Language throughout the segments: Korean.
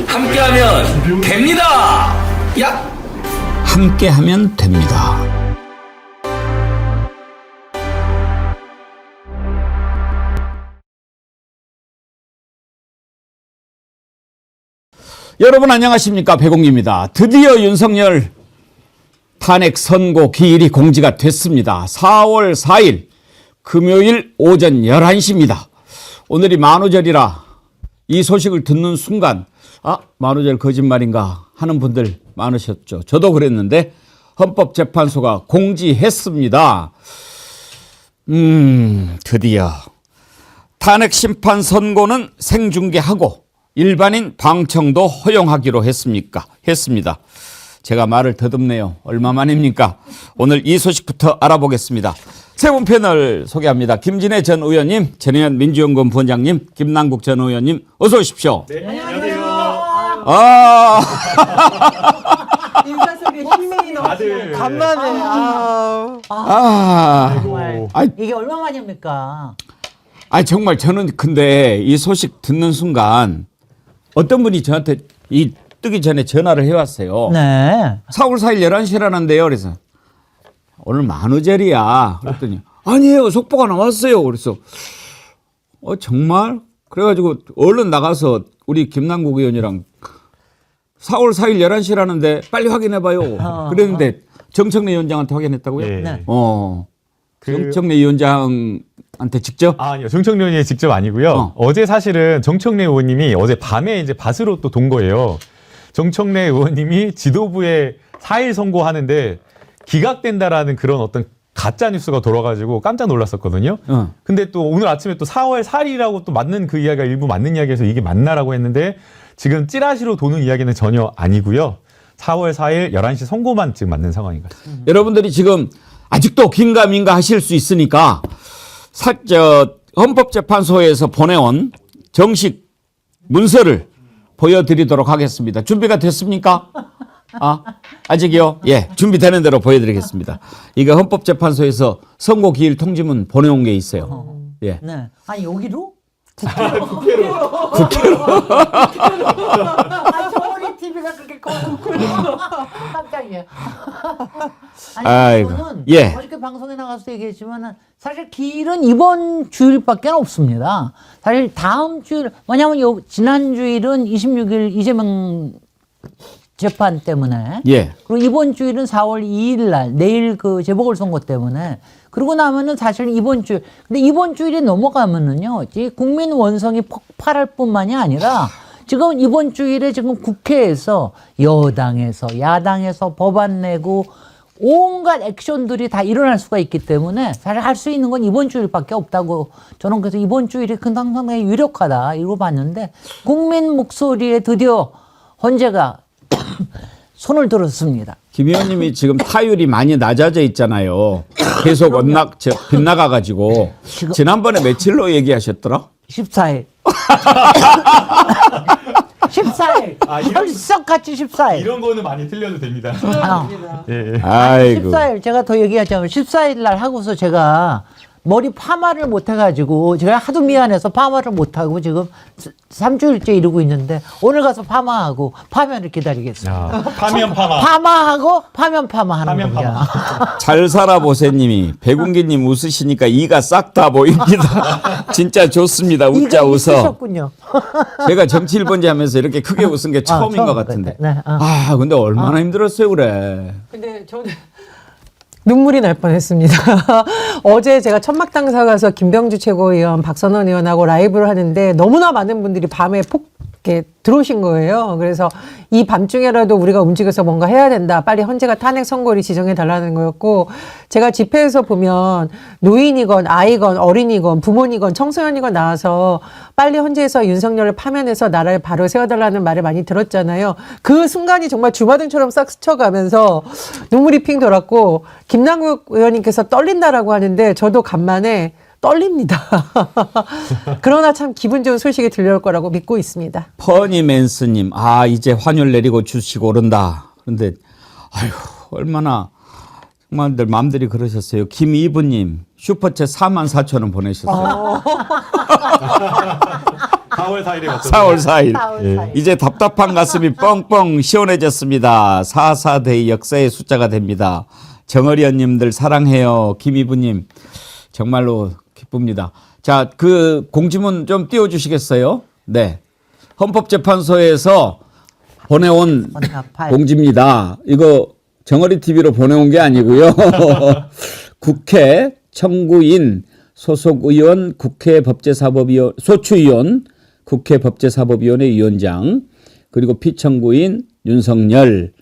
함께하면 됩니다. 야! 함께하면 됩니다. 여러분 안녕하십니까, 배공기입니다. 드디어 윤석열 탄핵 선고 기일이 공지가 됐습니다. 4월 4일 금요일 오전 11시입니다. 오늘이 만우절이라 이 소식을 듣는 순간 만우절 거짓말인가 하는 분들 많으셨죠. 저도 그랬는데 헌법재판소가 공지했습니다. 드디어 탄핵 심판 선고는 생중계하고 일반인 방청도 허용하기로 했습니다. 제가 말을 더듬네요. 얼마만입니까? 오늘 이 소식부터 알아보겠습니다. 세 분 패널 소개합니다. 김진애 전 의원님, 전혜연 민주연구원 부원장님, 김남국 전 의원님, 어서 오십시오. 네, 안녕하세요. 인사 속에 힘이 넘치는 간만에. 정말 이게 얼마만입니까? 정말 저는 근데 이 소식 듣는 순간 어떤 분이 저한테 이 뜨기 전에 전화를 해왔어요. 네. 4월 4일 11시라는데요. 그래서 오늘 만우절이야. 그랬더니 아니에요. 속보가 나왔어요. 그래서 정말? 그래가지고 얼른 나가서 우리 김남국 의원이랑 4월 4일 11시라는데 빨리 확인해봐요. 그랬는데 정청래 위원장한테 확인했다고요? 네. 정청래 위원장한테 직접? 아니요, 정청래 의원이 직접 아니고요. 어제 사실은 정청래 의원님이 어제 밤에 이제 밭으로 또 돈 거예요. 정청래 의원님이 지도부에 4일 선고하는데 기각된다라는 그런 어떤 가짜 뉴스가 돌아가지고 깜짝 놀랐었거든요. 근데 또 오늘 아침에 또 4월 4일이라고 또 맞는 그 이야기가 일부 맞는 이야기에서 이게 맞나라고 했는데 지금 찌라시로 도는 이야기는 전혀 아니고요. 4월 4일 11시 선고만 지금 맞는 상황인 것 같습니다. 여러분들이 지금 아직도 긴가민가 하실 수 있으니까 헌법재판소에서 보내온 정식 문서를 보여드리도록 하겠습니다. 준비가 됐습니까? 아직이요? 예, 준비되는 대로 보여드리겠습니다. 이거 헌법재판소에서 선고 기일 통지문 보내온 게 있어요. 예. 네. 아니 여기로? 국회로. 저번에 TV가 그렇게 커서 깜짝이야. 아이고. 이거는 예. 어저께 방송에 나가서 얘기했지만 사실 기일은 이번 주일밖에 없습니다. 사실 다음 주일, 왜냐하면 지난 주일은 26일 이재명 재판 때문에. 예. 그리고 이번 주일은 4월 2일 날, 내일 그 재보궐선거 때문에. 그러고 나면은 사실 이번 주일. 근데 이번 주일이 넘어가면은요, 국민 원성이 폭발할 뿐만이 아니라 지금 이번 주일에 지금 국회에서 여당에서 야당에서 법안 내고 온갖 액션들이 다 일어날 수가 있기 때문에 사실 할 수 있는 건 이번 주일밖에 없다고 저는 그래서 이번 주일이 상당히 유력하다 이러고 봤는데 국민 목소리에 드디어 헌재가 손을 들었습니다. 김 의원님이 지금 타율이 많이 낮아져 있잖아요. 계속 빗나가가지고. 지난번에 며칠로 얘기하셨더라? 14일. 14일. 혈석같이 14일. 이런 거는 많이 틀려도 됩니다. 아이고. 14일 제가 더 얘기하자면 14일 날 하고서 제가 머리 파마를 못 해가지고 제가 하도 미안해서 파마를 못 하고 지금 3주일째 이러고 있는데 오늘 가서 파마하고 파면을 기다리겠습니다. 파면 파마. 파마하고 파면 파마하는 파면 겁니다. 잘 살아보세님, 배군기님 웃으시니까 이가 싹 다 보입니다. 진짜 좋습니다. 웃자 웃어. 있으셨군요. 제가 정치 1번지 하면서 이렇게 크게 웃은 게 처음인 처음 것 같은데. 네, 근데 얼마나 힘들었어요, 그래. 근데 저는 눈물이 날 뻔했습니다. 어제 제가 천막당사 가서 김병주 최고위원, 박선원 의원하고 라이브를 하는데 너무나 많은 분들이 밤에 이렇게 들어오신 거예요. 그래서 이 밤중에라도 우리가 움직여서 뭔가 해야 된다. 빨리 헌재가 탄핵 선고를 지정해 달라는 거였고, 제가 집회에서 보면 노인이건 아이건 어린이건 부모니건 청소년이건 나와서 빨리 헌재에서 윤석열을 파면해서 나라를 바로 세워달라는 말을 많이 들었잖아요. 그 순간이 정말 주마등처럼 싹 스쳐가면서 눈물이 핑 돌았고, 김남국 의원님께서 떨린다라고 하는데 저도 간만에 떨립니다. 그러나 참 기분 좋은 소식이 들려올 거라고 믿고 있습니다. 퍼니맨스님, 이제 환율 내리고 주식 오른다. 그런데 얼마나 정말들 마음들이 그러셨어요. 김이부님 슈퍼챗 44,000원 보내셨어요. 4월 4일에 맞 4월 4일. 4월 예. 4일. 이제 답답한 가슴이 뻥뻥 시원해졌습니다. 44대의 역사의 숫자가 됩니다. 정어리언님들 사랑해요. 김이부님 정말로 기쁩니다. 자, 그 공지문 좀 띄워주시겠어요? 네. 헌법재판소에서 보내온 헌납할. 공지입니다. 이거 정어리 TV로 보내온 게 아니고요. 국회 청구인 소속 의원 국회 법제사법위원 소추위원 국회 법제사법위원회 위원장 그리고 피청구인 윤석열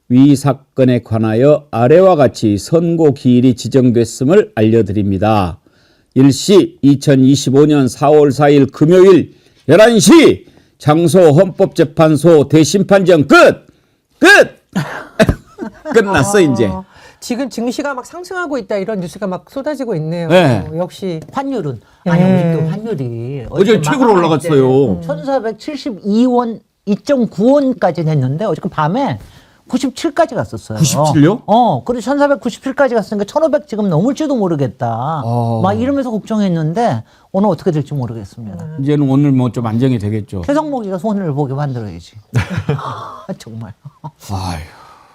위 사건에 관하여 아래와 같이 선고 기일이 지정됐음을 알려드립니다. 일시 2025년 4월 4일 금요일 11시 장소 헌법재판소 대심판정 끝! 끝났어 이제. 지금 증시가 막 상승하고 있다 이런 뉴스가 막 쏟아지고 있네요. 네. 역시 환율은 아니 예. 우리 또 환율이 어제 최고로 올라갔어요. 1,472원 2.9원까지 됐는데 어저께 밤에 97까지 갔었어요. 97 요? 그래서 1,497까지 갔으니까 1,500 지금 넘을지도 모르겠다. 막 이러면서 걱정했는데 오늘 어떻게 될지 모르겠습니다. 이제는 오늘 뭐 좀 안정이 되겠죠. 최성목이가 손을 보게 만들어야지. 정말. 아유.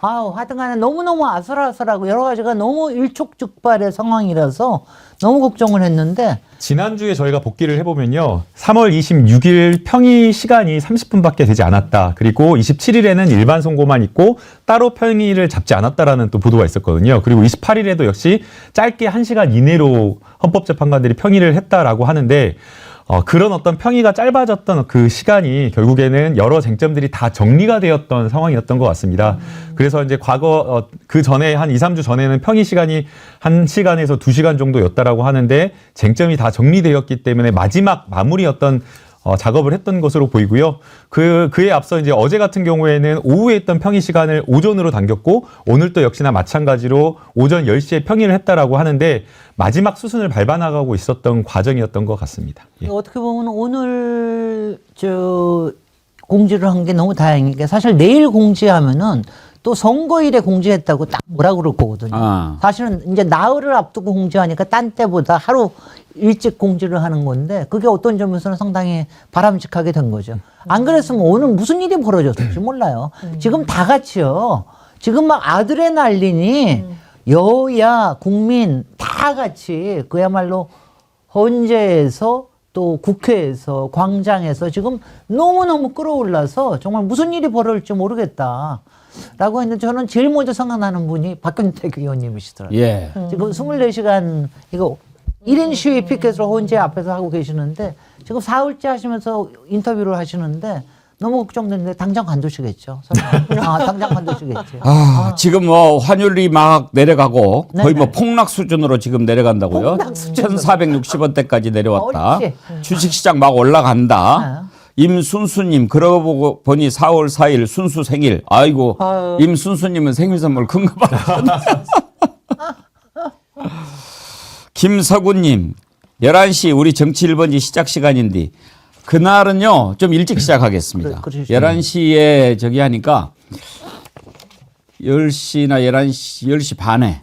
아우, 하여튼간에 너무너무 아슬아슬하고 여러 가지가 너무 일촉즉발의 상황이라서 너무 걱정을 했는데 지난주에 저희가 복귀를 해보면요. 3월 26일 평의 시간이 30분밖에 되지 않았다. 그리고 27일에는 일반 선고만 있고 따로 평의를 잡지 않았다라는 또 보도가 있었거든요. 그리고 28일에도 역시 짧게 1시간 이내로 헌법재판관들이 평의를 했다라고 하는데 그런 어떤 평의가 짧아졌던 그 시간이 결국에는 여러 쟁점들이 다 정리가 되었던 상황이었던 것 같습니다. 그래서 이제 과거 그 전에 한 2, 3주 전에는 평의 시간이 1시간에서 2시간 정도였다라고 하는데 쟁점이 다 정리되었기 때문에 마지막 마무리였던 작업을 했던 것으로 보이고요. 그에 앞서 이제 어제 같은 경우에는 오후에 있던 평의 시간을 오전으로 당겼고 오늘도 역시나 마찬가지로 오전 10시에 평의를 했다라고 하는데 마지막 수순을 밟아나가고 있었던 과정이었던 것 같습니다. 예. 어떻게 보면 오늘 공지를 한 게 너무 다행인 게 사실 내일 공지하면은 또 선거일에 공지했다고 딱 뭐라 그럴 거거든요. 아. 사실은 이제 나흘을 앞두고 공지하니까 딴 때보다 하루 일찍 공지를 하는 건데 그게 어떤 점에서는 상당히 바람직하게 된 거죠. 안 그랬으면 오늘 무슨 일이 벌어졌을지 몰라요. 지금 다 같이요. 지금 막 아드레날린이 여야 국민 다 같이 그야말로 헌재에서 또 국회에서 광장에서 지금 너무너무 끌어올라서 정말 무슨 일이 벌어질지 모르겠다. 라고 했는데 저는 제일 먼저 생각나는 분이 박경택 의원님이시더라고요. 예. 지금 24시간 이거 1인 시위 피켓으로 헌재 앞에서 하고 계시는데 지금 사흘째 하시면서 인터뷰를 하시는데 너무 걱정되는데 당장 관두시겠죠. 당장 관두시겠죠. 지금 뭐 환율이 막 내려가고 거의 네네. 뭐 폭락 수준으로 지금 내려간다고요. 폭락 수준으로. 1,460원대까지 내려왔다. 옳지. 주식시장 막 올라간다. 임순수님 그러고 보니 4월 4일 순수 생일. 아이고 임순수님은 생일 선물 큰 거 받았네. 김서구님 11시 우리 정치 1번지 시작 시간인데 그날은요 좀 일찍 시작하겠습니다. 그러시죠. 11시에 저기 하니까 10시나 11시 10시 반에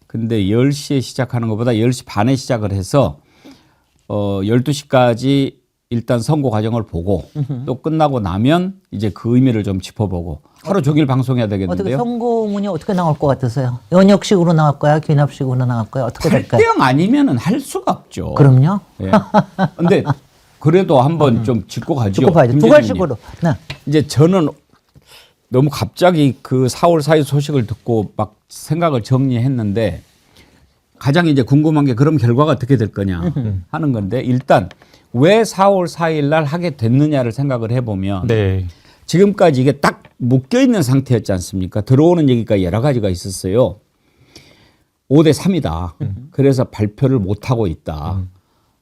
근데 10시에 시작하는 것보다 10시 반에 시작을 해서 12시까지 일단 선고 과정을 보고 또 끝나고 나면 이제 그 의미를 좀 짚어보고 하루 종일 방송해야 어떻게 되겠는데요. 선고문이 어떻게 나올 것 같으세요? 연역식으로 나올 거야? 귀납식으로 나올 거야? 어떻게 될까요? 8대0 아니면은 할 수가 없죠. 그럼요. 예. 근데 그래도 한번 좀 짚고 가죠. 듣고 봐야죠. 두 김재민님. 갈식으로. 네. 이제 저는 너무 갑자기 그 4월 4일 소식을 듣고 막 생각을 정리했는데 가장 이제 궁금한 게 그럼 결과가 어떻게 될 거냐 하는 건데 일단 왜 4월 4일 날 하게 됐느냐를 생각을 해보면 네. 지금까지 이게 딱 묶여 있는 상태였지 않습니까? 들어오는 얘기가 여러 가지가 있었어요. 5대 3이다. 그래서 발표를 못 하고 있다.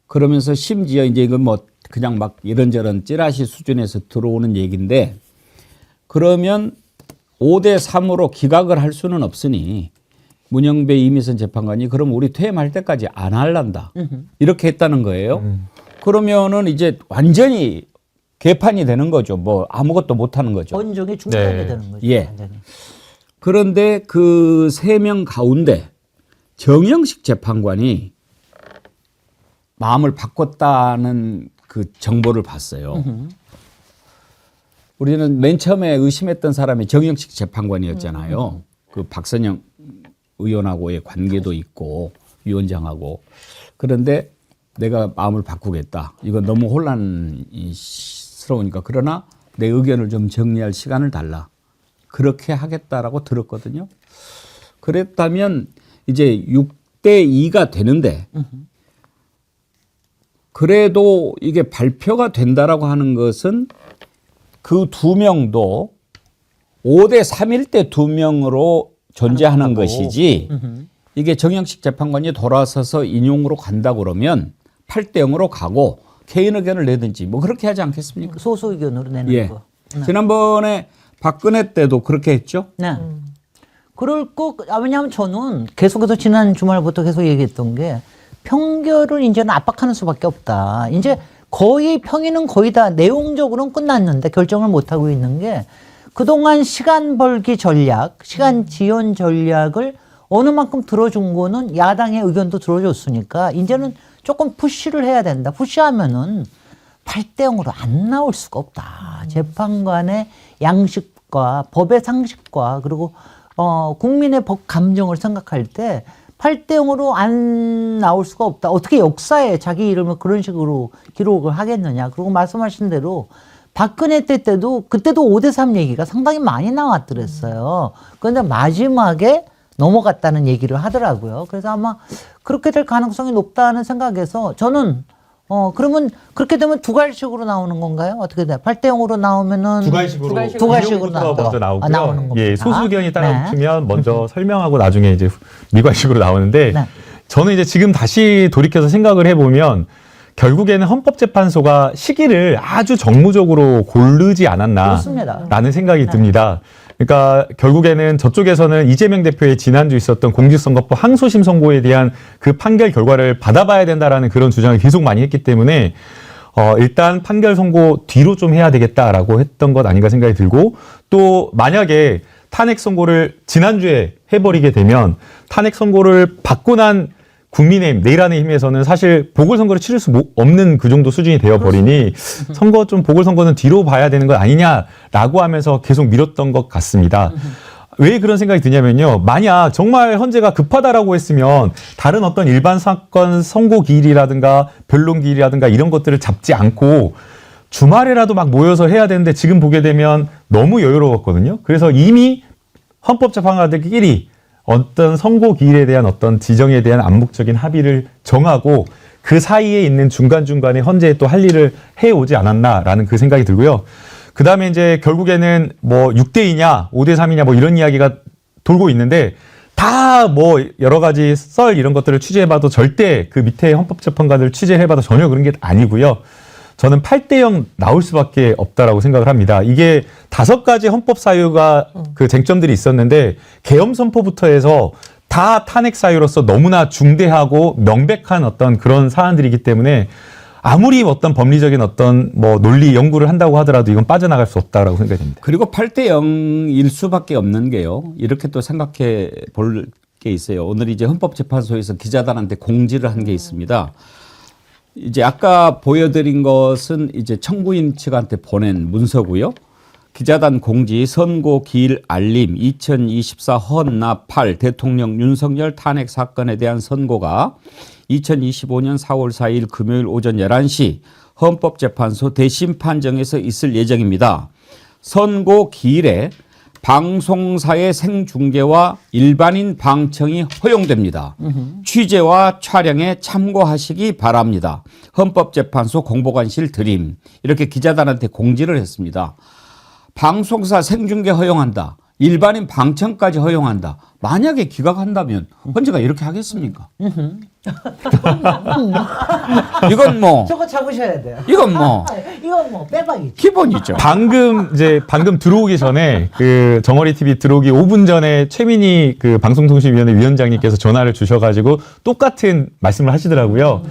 그러면서 심지어 이제 이건 뭐 그냥 막 이런저런 찌라시 수준에서 들어오는 얘기인데 그러면 5대 3으로 기각을 할 수는 없으니 문영배 이미선 재판관이 그럼 우리 퇴임할 때까지 안 할란다. 이렇게 했다는 거예요. 그러면은 이제 완전히 개판이 되는 거죠. 뭐 아무것도 못 하는 거죠. 번종이 중단이 네. 되는 거죠. 예. 완전히. 그런데 그 3명 가운데 정영식 재판관이 마음을 바꿨다는 그 정보를 봤어요. 우리는 맨 처음에 의심했던 사람이 정영식 재판관이었잖아요. 그 박선영 의원하고의 관계도 있고 위원장하고. 그런데 내가 마음을 바꾸겠다. 이건 너무 혼란스러우니까. 그러나 내 의견을 좀 정리할 시간을 달라. 그렇게 하겠다라고 들었거든요. 그랬다면 이제 6대 2가 되는데 그래도 이게 발표가 된다라고 하는 것은 그 두 명도 5대 3일 때 두 명으로 존재하는 것이지 이게 정영식 재판관이 돌아서서 인용으로 간다 그러면 8대 0으로 가고 개인 의견을 내든지 뭐 그렇게 하지 않겠습니까? 소수 의견으로 내는 예. 거. 지난번에 박근혜 때도 그렇게 했죠. 네. 그럴 거, 왜냐하면 저는 계속해서 지난 주말부터 계속 얘기했던 게 평결을 이제는 압박하는 수밖에 없다. 이제 거의 평의는 거의 다 내용적으로는 끝났는데 결정을 못하고 있는 게 그동안 시간 벌기 전략, 시간 지연 전략을 어느 만큼 들어준 거는 야당의 의견도 들어줬으니까 이제는 조금 푸시를 해야 된다. 푸시하면은 8대 0으로 안 나올 수가 없다. 재판관의 양식과 법의 상식과 그리고 국민의 법 감정을 생각할 때 8대 0으로 안 나올 수가 없다. 어떻게 역사에 자기 이름을 그런 식으로 기록을 하겠느냐. 그리고 말씀하신 대로 박근혜 때도 그때도 5대 3 얘기가 상당히 많이 나왔더랬어요. 그런데 마지막에 넘어갔다는 얘기를 하더라고요. 그래서 아마 그렇게 될 가능성이 높다는 생각에서 저는 그러면 그렇게 되면 두갈식으로 나오는 건가요? 어떻게 돼요? 8대 0으로 나오면은 두갈식으로 나온다. 먼저 나오고요. 나오는 겁니다. 예, 소수 의견이 따라붙으면 네. 먼저 설명하고 나중에 이제 미관식으로 나오는데 네. 저는 이제 지금 다시 돌이켜서 생각을 해보면 결국에는 헌법재판소가 시기를 아주 정무적으로 고르지 그렇습니다. 않았나라는 생각이 듭니다. 그러니까 결국에는 저쪽에서는 이재명 대표의 지난주 있었던 공직선거법 항소심 선고에 대한 그 판결 결과를 받아봐야 된다라는 그런 주장을 계속 많이 했기 때문에 일단 판결 선고 뒤로 좀 해야 되겠다라고 했던 것 아닌가 생각이 들고 또 만약에 탄핵 선고를 지난주에 해버리게 되면 탄핵 선고를 받고 난 국민의힘, 내일안의힘에서는 사실 보궐선거를 치를 수 없는 그 정도 수준이 되어버리니 선거 좀 보궐선거는 뒤로 봐야 되는 것 아니냐라고 하면서 계속 미뤘던 것 같습니다. 왜 그런 생각이 드냐면요. 만약 정말 헌재가 급하다라고 했으면 다른 어떤 일반 사건 선고 기일이라든가 변론 기일이라든가 이런 것들을 잡지 않고 주말에라도 막 모여서 해야 되는데 지금 보게 되면 너무 여유로웠거든요. 그래서 이미 헌법재판관들끼리 어떤 선고 기일에 대한 어떤 지정에 대한 암묵적인 합의를 정하고 그 사이에 있는 중간중간에 헌재에 또 할 일을 해오지 않았나라는 그 생각이 들고요. 그 다음에 이제 결국에는 뭐 6대2냐, 5대3이냐 뭐 이런 이야기가 돌고 있는데 다 뭐 여러 가지 썰 이런 것들을 취재해봐도 절대 그 밑에 헌법재판관들 취재해봐도 전혀 그런 게 아니고요. 저는 8대 0 나올 수밖에 없다라고 생각을 합니다. 이게 5가지 헌법 사유가 그 쟁점들이 있었는데 계엄 선포부터 해서 다 탄핵 사유로서 너무나 중대하고 명백한 어떤 그런 사안들이기 때문에 아무리 어떤 법리적인 어떤 뭐 논리 연구를 한다고 하더라도 이건 빠져나갈 수 없다라고 생각이 됩니다. 그리고 8대 0일 수밖에 없는 게요. 이렇게 또 생각해 볼 게 있어요. 오늘 이제 헌법재판소에서 기자단한테 공지를 한 게 있습니다. 이제 아까 보여드린 것은 이제 청구인 측한테 보낸 문서고요. 기자단 공지 선고 기일 알림 2024 헌납 8 대통령 윤석열 탄핵 사건에 대한 선고가 2025년 4월 4일 금요일 오전 11시 헌법재판소 대심판정에서 있을 예정입니다. 선고 기일에 방송사의 생중계와 일반인 방청이 허용됩니다. 취재와 촬영에 참고하시기 바랍니다. 헌법재판소 공보관실 드림. 이렇게 기자단한테 공지를 했습니다. 방송사 생중계 허용한다. 일반인 방청까지 허용한다. 만약에 기각한다면 헌재가 이렇게 하겠습니까? 이건 뭐 저거 잡으셔야 돼요. 이건 뭐 이건 뭐 빼박이죠. 기본이죠. 방금 들어오기 전에 그 정어리 TV 들어오기 5분 전에 최민희 그 방송통신위원회 위원장님께서 전화를 주셔가지고 똑같은 말씀을 하시더라고요.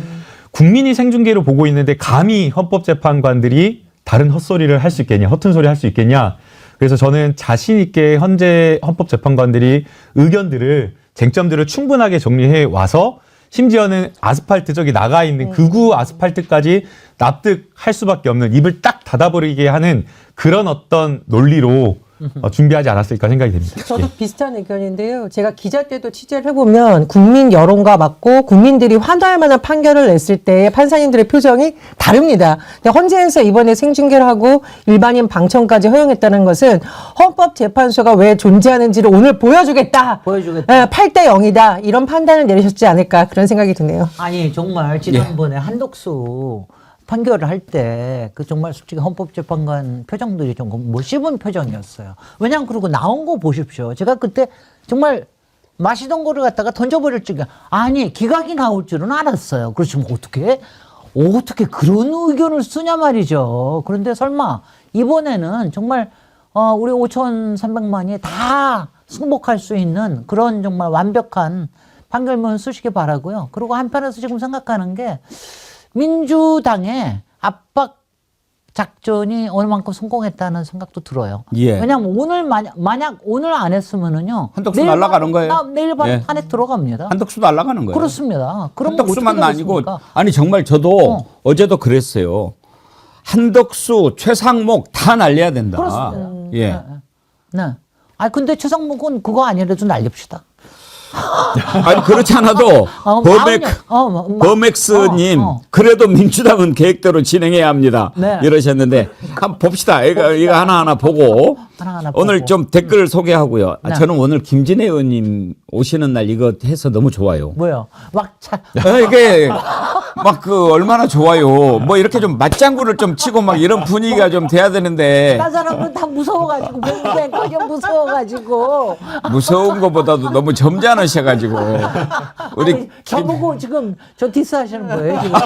국민이 생중계로 보고 있는데 감히 헌법재판관들이 다른 헛소리를 할 수 있겠냐, 허튼 소리 할 수 있겠냐. 그래서 저는 자신 있게 헌재 헌법재판관들이 의견들을 쟁점들을 충분하게 정리해 와서 심지어는 아스팔트 저기 나가 있는 극우 아스팔트까지 납득할 수밖에 없는 입을 딱 닫아버리게 하는 그런 어떤 논리로 준비하지 않았을까 생각이 됩니다. 저도 비슷한 의견인데요. 제가 기자 때도 취재를 해보면 국민 여론과 맞고 국민들이 환호할 만한 판결을 냈을 때 판사님들의 표정이 다릅니다. 근데 헌재에서 이번에 생중계를 하고 일반인 방청까지 허용했다는 것은 헌법재판소가 왜 존재하는지를 오늘 보여주겠다. 보여주겠다. 8대 0이다. 이런 판단을 내리셨지 않을까 그런 생각이 드네요. 아니 정말 지난번에 한덕수 판결을 할 때 그 정말 솔직히 헌법재판관 표정들이 좀 뭐 씹은 표정이었어요. 왜냐면 그러고 나온 거 보십시오. 제가 그때 정말 마시던 거를 갖다가 던져버릴 줄은 아니 기각이 나올 줄은 알았어요. 그렇지만 어떻게 그런 의견을 쓰냐 말이죠. 그런데 설마 이번에는 정말 우리 5,300만이 다 승복할 수 있는 그런 정말 완벽한 판결문 쓰시기 바라고요. 그리고 한편에서 지금 생각하는 게 민주당의 압박 작전이 어느 만큼 성공했다는 생각도 들어요. 예. 왜냐하면 오늘 만약 오늘 안 했으면은요. 한덕수 내일 날아가는 거예요. 내일 밤 예. 탄핵 들어갑니다. 한덕수 날아가는 거예요. 그렇습니다. 그럼 한덕수만 어떻게 아니고 되겠습니까? 아니 정말 저도 어제도 그랬어요. 한덕수, 최상목 다 날려야 된다. 그렇습니다. 예. 네. 아 근데 최상목은 그거 아니라도 날립시다. 아니 그렇지 않아도 범엑스님 그래도 민주당은 계획대로 진행해야 합니다. 네. 이러셨는데 한번 봅시다. 이거 하나하나 보고 하나하나 오늘 보고. 좀 댓글 소개하고요. 네. 저는 오늘 김진애 의원님 오시는 날 이거 해서 너무 좋아요. 뭐요? 이게 막 그 얼마나 좋아요. 뭐 이렇게 좀 맞장구를 좀 치고 막 이런 분위기가 좀 돼야 되는데 딴 사람은 다 무서워가지고 뱅뱅거려 무서워가지고 무서운 것보다도 너무 점잖으셔가지고 우리 아니, 저보고 지금 저 디스하시는 거예요 지금.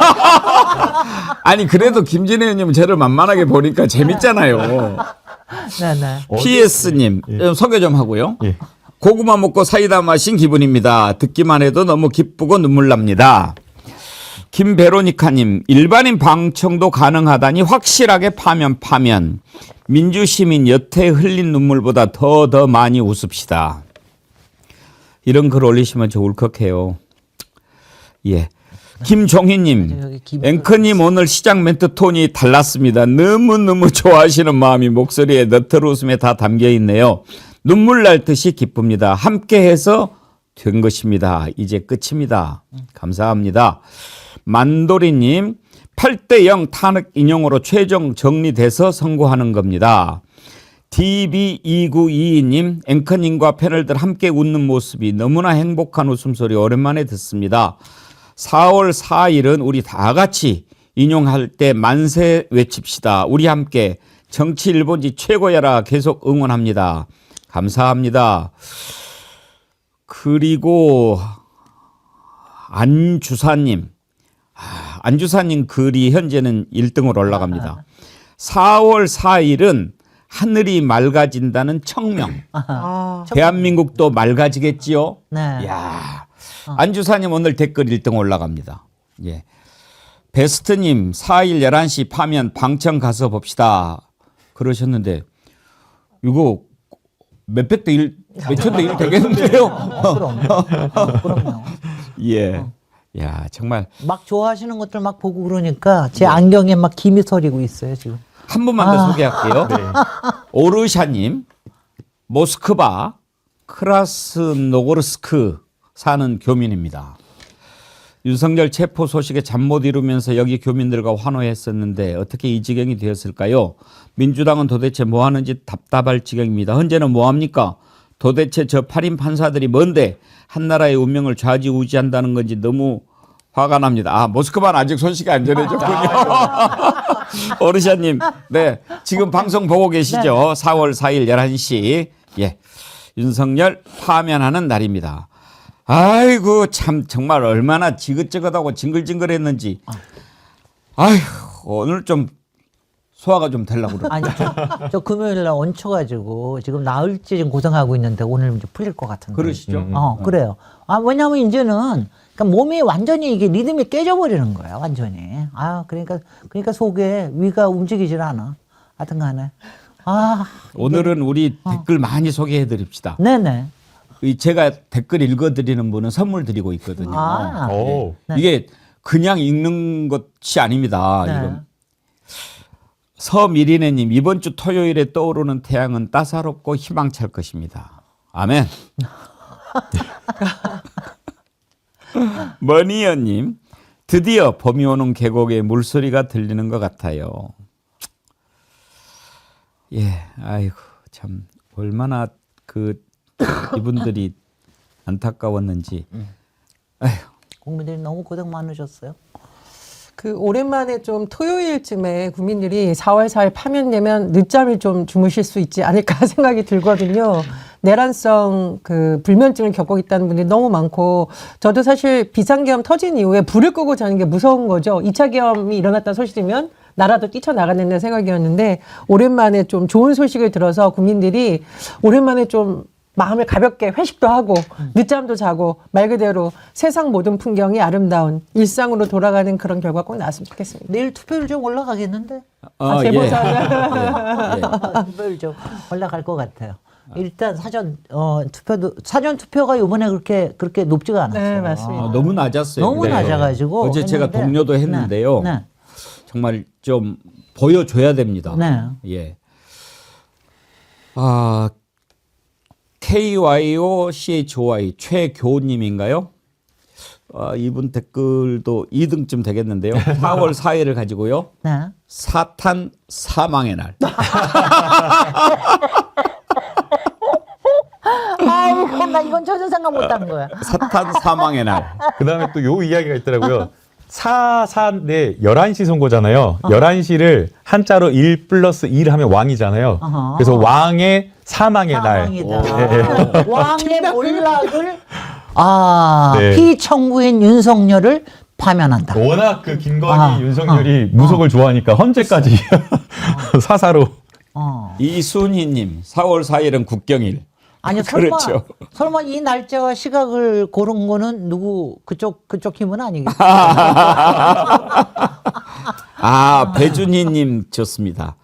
아니 그래도 김진애 의원님 저를 만만하게 보니까 재밌잖아요. 네네. PS님 소개 좀 하고요. 예. 고구마 먹고 사이다 마신 기분입니다. 듣기만 해도 너무 기쁘고 눈물 납니다. 김베로니카님 일반인 방청도 가능하다니 확실하게 파면 민주시민 여태 흘린 눈물보다 더 많이 웃읍시다. 이런 글 올리시면 저 울컥해요. 예. 김종희님, 앵커님 오늘 시작 멘트 톤이 달랐습니다. 너무너무 좋아하시는 마음이 목소리에 너털 웃음에 다 담겨 있네요. 눈물 날 듯이 기쁩니다. 함께해서 된 것입니다. 이제 끝입니다. 감사합니다. 만도리님, 8대0 탄핵 인용으로 최종 정리돼서 선고하는 겁니다. DB2922님, 앵커님과 패널들 함께 웃는 모습이 너무나 행복한 웃음소리 오랜만에 듣습니다. 4월 4일은 우리 다 같이 인용할 때 만세 외칩시다. 우리 함께 정치 일본지 최고야라 계속 응원합니다. 감사합니다. 그리고 안주사님. 안주사님 글이 현재는 1등으로 올라갑니다. 4월 4일은 하늘이 맑아진다는 청명. 대한민국도 맑아지겠지요? 네. 야, 안주사님 오늘 댓글 1등 올라갑니다. 예. 베스트님 4일 11시 파면 방청 가서 봅시다. 그러셨는데 이거 몇백 대 1, 몇천 대 1 되겠는데요? 그럼요. 예. 야, 정말 막 좋아하시는 것들 막 보고 그러니까 제 안경에 막 김이 서리고 있어요 지금. 한 분만 더 소개할게요. 오르샤님, 모스크바 크라스노고르스크 사는 교민입니다. 윤석열 체포 소식에 잠 못 이루면서 여기 교민들과 환호했었는데 어떻게 이 지경이 되었을까요? 민주당은 도대체 뭐 하는지 답답할 지경입니다. 현재는 뭐 합니까? 도대체 저 8인 판사들이 뭔데 한나라의 운명을 좌지우지한다는 건지 너무 화가 납니다. 모스크바는 아직 소식이 안 전해졌군요. 오르샤님, 네. 지금 방송 보고 계시죠? 4월 4일 11시. 예. 윤석열 파면하는 날입니다. 아이고, 참, 정말 얼마나 지긋지긋하고 징글징글했는지. 아휴, 오늘 좀 소화가 좀 되려고 그러네. 아니 저 금요일 날 얹혀가지고 지금 나흘째 지금 고생하고 있는데 오늘 이제 풀릴 것 같은데. 그러시죠? 그래요. 왜냐면 이제는 그러니까 몸이 완전히 이게 리듬이 깨져버리는 거야, 완전히. 그러니까 속에 위가 움직이질 않아. 하여튼간에. 오늘은 우리 댓글 많이 소개해 드립시다. 네네. 제가 댓글 읽어드리는 분은 선물 드리고 있거든요. 아, 오. 이게 그냥 읽는 것이 아닙니다. 네. 이건. 서미리네님, 이번 주 토요일에 떠오르는 태양은 따사롭고 희망찰 것입니다. 아멘. 머니어님, 드디어 봄이 오는 계곡에 물소리가 들리는 것 같아요. 예, 아이고 참 얼마나 그 이분들이 안타까웠는지. 아휴. 국민들이 너무 고생 많으셨어요. 그 오랜만에 좀 토요일쯤에 국민들이 4월 4일 파면되면 늦잠을 좀 주무실 수 있지 않을까 생각이 들거든요. 내란성 그 불면증을 겪고 있다는 분들이 너무 많고, 저도 사실 비상계엄 터진 이후에 불을 끄고 자는 게 무서운 거죠. 2차 계엄이 일어났다는 소식이면 나라도 뛰쳐나가는 생각이었는데, 오랜만에 좀 좋은 소식을 들어서 국민들이 오랜만에 좀 마음을 가볍게 회식도 하고 늦잠도 자고 말 그대로 세상 모든 풍경이 아름다운 일상으로 돌아가는 그런 결과 꼭 나왔으면 좋겠습니다. 내일 투표율 좀 올라가겠는데? 제보자. 투표율 좀 올라갈 것 같아요. 일단 사전 투표가 이번에 그렇게 높지가 않았어요. 네, 맞습니다. 너무 낮았어요. 너무 네. 낮아가지고 어제 제가 했는데, 동료도 했는데요. 네. 정말 좀 보여줘야 됩니다. 네. 예. 아, KYOCHOY 최교님인가요? 이분 댓글도 2등쯤 되겠는데요. 4월 4일을 가지고요. 네. 사탄 사망의 날. 아이고, 나 이건 전혀 생각 못한 거야. 사탄 사망의 날. 그다음에 또 요 이야기가 있더라고요. 4네 11시 선거잖아요. 11시를 한자로 1 플러스 1 하면 왕이잖아요. 어허. 그래서 왕의 사망의 날. 사망이다. 왕의 몰락을 네. 피청구인 윤석열을 파면한다. 워낙 그 김건희, 윤석열이 무속을 좋아하니까 헌재까지 사사로. 이순희님, 4월 4일은 국경일. 아니 설마 그렇죠. 설마 이 날짜와 시각을 고른 거는 누구 그쪽 힘은 아니겠죠? 배준희님 좋습니다.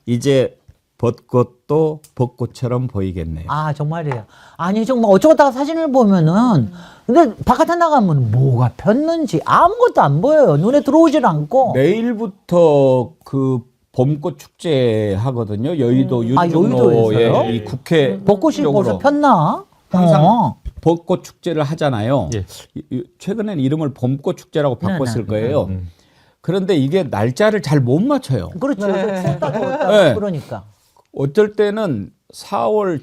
이제 벚꽃도 벚꽃처럼 보이겠네요. 정말이에요. 아니 정말 어쩌다가 사진을 보면은 근데 바깥에 나가면 뭐가 폈는지 아무것도 안 보여요. 눈에 들어오질 않고. 내일부터 그 봄꽃 축제 하거든요. 여의도 윤중로에 여의도에서요? 이 국회 벚꽃이 쪽으로 벌써 폈나? 항상 벚꽃 축제를 하잖아요. 예. 최근에는 이름을 봄꽃 축제라고 바꿨을 네네. 거예요. 그런데 이게 날짜를 잘 못 맞춰요. 그렇죠. 추웠다 더웠다 네. 그러니까. 어쩔 때는 4월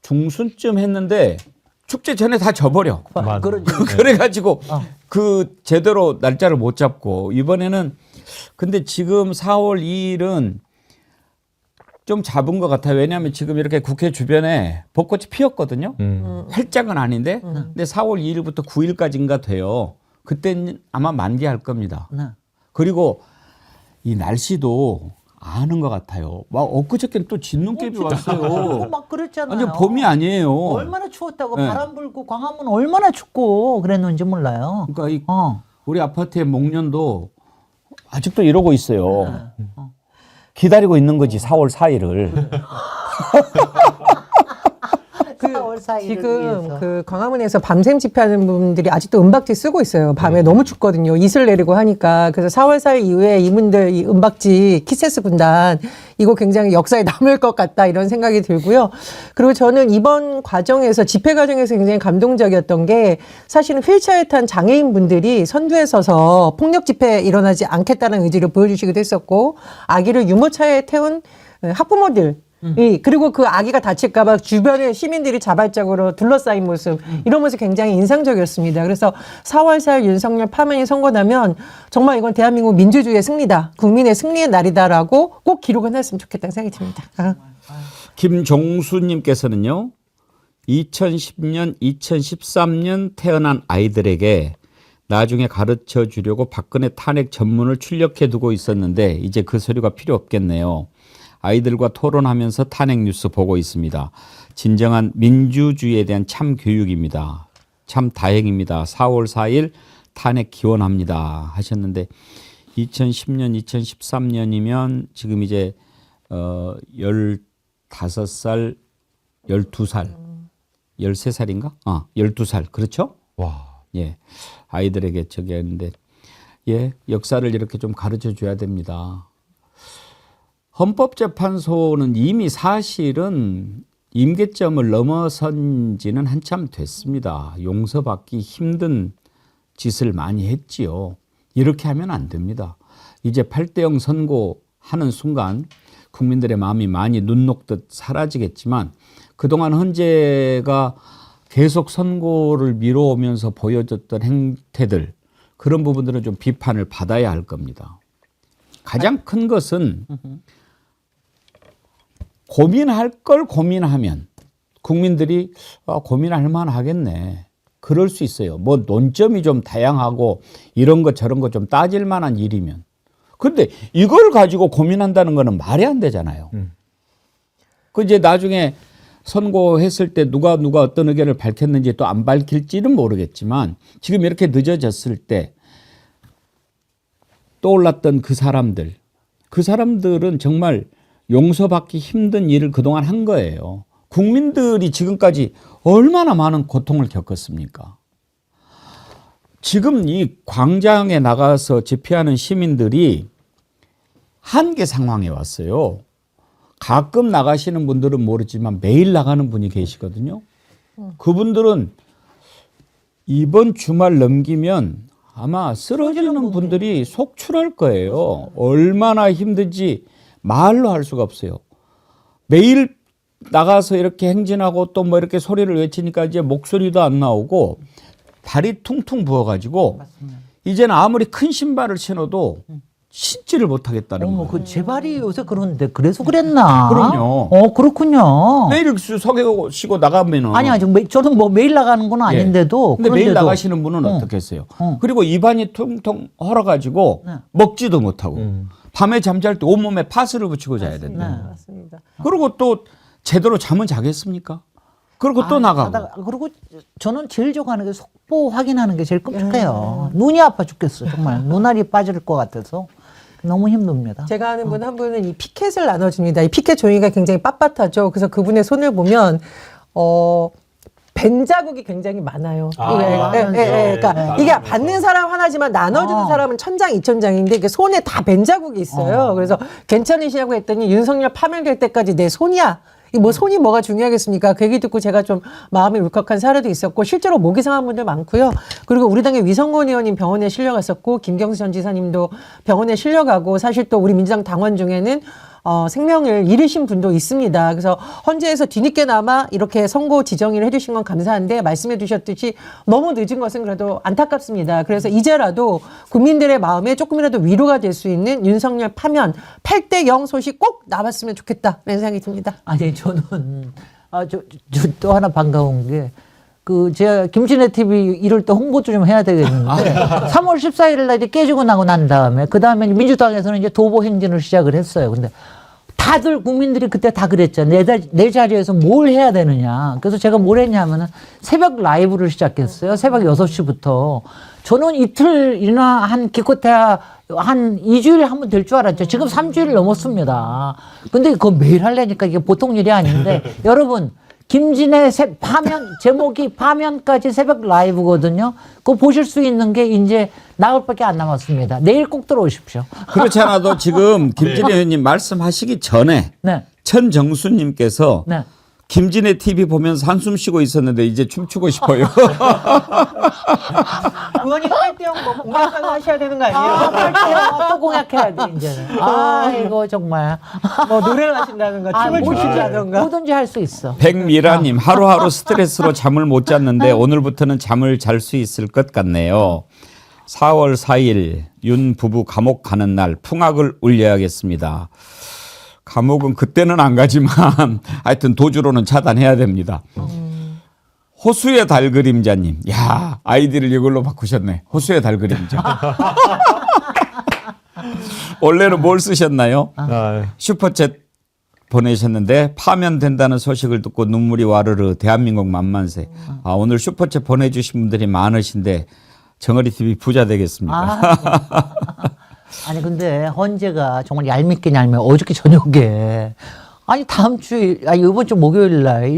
중순쯤 했는데 축제 전에 다 져버려. 맞아. 그러지. 그래가지고 그 제대로 날짜를 못 잡고 이번에는 근데 지금 4월 2일은 좀 잡은 것 같아요. 왜냐하면 지금 이렇게 국회 주변에 벚꽃이 피었거든요. 활짝은 아닌데 근데 4월 2일부터 9일까지인가 돼요. 그때는 아마 만개할 겁니다. 네. 그리고 이 날씨도 아는 것 같아요. 막 엊그저께는 또 진눈깨비 왔어요. 막 그랬잖아요. 완전 봄이 아니에요. 얼마나 추웠다고 네. 바람 불고 광화문 얼마나 춥고 그랬는지 몰라요. 그러니까 우리 아파트의 목련도 아직도 이러고 있어요. 기다리고 있는 거지 4월 4일을. 4월 4일을 지금 위해서. 그 광화문에서 밤샘 집회하는 분들이 아직도 은박지 쓰고 있어요. 밤에 너무 춥거든요. 이슬 내리고 하니까. 그래서 4월 4일 이후에 이분들 이 은박지 키세스 군단 이거 굉장히 역사에 남을 것 같다 이런 생각이 들고요. 그리고 저는 이번 과정에서 집회 과정에서 굉장히 감동적이었던 게 사실은 휠체어에 탄 장애인 분들이 선두에 서서 폭력 집회 일어나지 않겠다는 의지를 보여주시기도 했었고 아기를 유모차에 태운 학부모들 그리고 그 아기가 다칠까봐 주변에 시민들이 자발적으로 둘러싸인 모습 이런 모습 굉장히 인상적이었습니다. 그래서 4월 4일 윤석열 파면이 선고나면 정말 이건 대한민국 민주주의의 승리다. 국민의 승리의 날이다라고 꼭 기록을 했으면 좋겠다는 생각이 듭니다. 김종수님께서는요. 2010년, 2013년 태어난 아이들에게 나중에 가르쳐 주려고 박근혜 탄핵 전문을 출력해 두고 있었는데 이제 그 소리가 필요 없겠네요. 아이들과 토론하면서 탄핵 뉴스 보고 있습니다. 진정한 민주주의에 대한 참 교육입니다. 참 다행입니다. 4월 4일 탄핵 기원합니다 하셨는데 2010년, 2013년이면 지금 이제 15살, 12살 13살인가? 12살. 그렇죠? 와. 예. 아이들에게 저기 했는데, 예, 역사를 이렇게 좀 가르쳐 줘야 됩니다. 헌법재판소는 이미 사실은 임계점을 넘어선 지는 한참 됐습니다. 용서받기 힘든 짓을 많이 했지요. 이렇게 하면 안 됩니다. 이제 8대0 선고하는 순간 국민들의 마음이 많이 눈 녹듯 사라지겠지만 그동안 헌재가 계속 선고를 미뤄오면서 보여줬던 행태들, 그런 부분들은 좀 비판을 받아야 할 겁니다. 가장 큰 것은 고민할 걸 고민하면 국민들이 고민할 만하겠네. 그럴 수 있어요. 뭐 논점이 좀 다양하고 이런 거 저런 거 좀 따질 만한 일이면. 근데 이걸 가지고 고민한다는 거는 말이 안 되잖아요. 그 이제 나중에 선고했을 때 누가 어떤 의견을 밝혔는지 또 안 밝힐지는 모르겠지만 지금 이렇게 늦어졌을 때 떠올랐던 그 사람들은 정말 용서받기 힘든 일을 그동안 한 거예요. 국민들이 지금까지 얼마나 많은 고통을 겪었습니까? 지금 이 광장에 나가서 집회하는 시민들이 한계 상황에 왔어요. 가끔 나가시는 분들은 모르지만 매일 나가는 분이 계시거든요. 그분들은 이번 주말 넘기면 아마 쓰러지는 분들이 속출할 거예요. 얼마나 힘든지 말로 할 수가 없어요. 매일 나가서 이렇게 행진하고 또 뭐 이렇게 소리를 외치니까 이제 목소리도 안 나오고 발이 퉁퉁 부어가지고 이제는 아무리 큰 신발을 신어도 신지를 못하겠다는 거예요. 그 제 발이 요새 그런데 그래서 그랬나? 그럼요. 그렇군요. 매일 속이고 나가면은. 아니요, 저는 뭐 매일 나가는 건 아닌데도. 근데 매일 그런데도. 나가시는 분은 어떻게 했어요? 그리고 입안이 퉁퉁 헐어가지고 네. 먹지도 못하고 밤에 잠잘 때 온몸에 파스를 붙이고 자야 된다. 네. 맞습니다. 그리고 또 제대로 잠은 자겠습니까? 그리고 또 나가고. 그리고 저는 제일 좋아하는 게 속보 확인하는 게 제일 끔찍해요. 눈이 아파 죽겠어, 정말. 눈알이 빠질 것 같아서. 너무 힘듭니다. 제가 아는 분 한 분은 이 피켓을 나눠줍니다. 이 피켓 종이가 굉장히 빳빳하죠. 그래서 그분의 손을 보면 벤 자국이 굉장히 많아요. 그러니까 이게 받는 사람 하나지만 나눠주는 사람은 천장, 이천장인데 이게 손에 다 벤 자국이 있어요. 그래서 괜찮으시냐고 했더니 윤석열 파면될 때까지 내 손이야. 뭐 손이 뭐가 중요하겠습니까? 그 얘기 듣고 제가 좀 마음이 울컥한 사례도 있었고 실제로 목이 상한 분들 많고요. 그리고 우리 당의 위성곤 의원님 병원에 실려갔었고 김경수 전 지사님도 병원에 실려가고 사실 또 우리 민주당 당원 중에는 생명을 잃으신 분도 있습니다. 그래서 헌재에서 뒤늦게나마 이렇게 선고 지정을 해주신 건 감사한데 말씀해 주셨듯이 너무 늦은 것은 그래도 안타깝습니다. 그래서 이제라도 국민들의 마음에 조금이라도 위로가 될 수 있는 윤석열 파면 8대0 소식 꼭 나왔으면 좋겠다 이런 생각이 듭니다. 아니 저는 또 하나 반가운 게 제가 김진애 TV 이럴 때 홍보도 좀 해야 되겠는데 3월 14일 날 이제 깨지고 나고 난 다음에 그 다음에 민주당에서는 이제 도보 행진을 시작을 했어요. 근데 다들 국민들이 그때 다 그랬죠. 내 자리에서 뭘 해야 되느냐. 그래서 제가 뭘 했냐면은 새벽 라이브를 시작했어요. 새벽 6시부터. 저는 이틀이나 기껏해야 한 2주일 하면 될 줄 알았죠. 지금 3주일 넘었습니다. 근데 그거 매일 하려니까 이게 보통 일이 아닌데 여러분 김진애 제목이 파면까지 새벽 라이브거든요. 그거 보실 수 있는 게 이제 나흘밖에 안 남았습니다. 내일 꼭 들어오십시오. 그렇지 않아도 지금 김진애 의원님 말씀하시기 전에 네. 천정수님께서 네. 김진애 TV 보면서 한숨 쉬고 있었는데 이제 춤추고 싶어요. 의원님 8대0 뭐 공약을 하셔야 되는 거 아니에요? 또 공약해야 돼 이제는. 이거 정말 뭐 노래를 하신다든가 춤을 추신다든가. 뭐든지 할 수 있어. 백미라님 하루하루 스트레스로 잠을 못 잤는데 오늘부터는 잠을 잘 수 있을 것 같네요. 4월 4일 윤 부부 감옥 가는 날 풍악을 울려야겠습니다. 감옥은 그때는 안 가지만 하여튼 도주로는 차단해야 됩니다. 호수의 달 그림자님, 야 아이디를 이걸로 바꾸셨네. 호수의 달 그림자. 원래는 뭘 쓰셨나요? 슈퍼챗 보내셨는데 파면된다는 소식을 듣고 눈물이 와르르 대한민국 만만세. 오늘 슈퍼챗 보내주신 분들이 많으신데 정어리 TV 부자 되겠습니다. 아니 근데 헌재가 정말 얄밉게 어저께 저녁에 아니 다음 주 아니 이번 주 목요일 날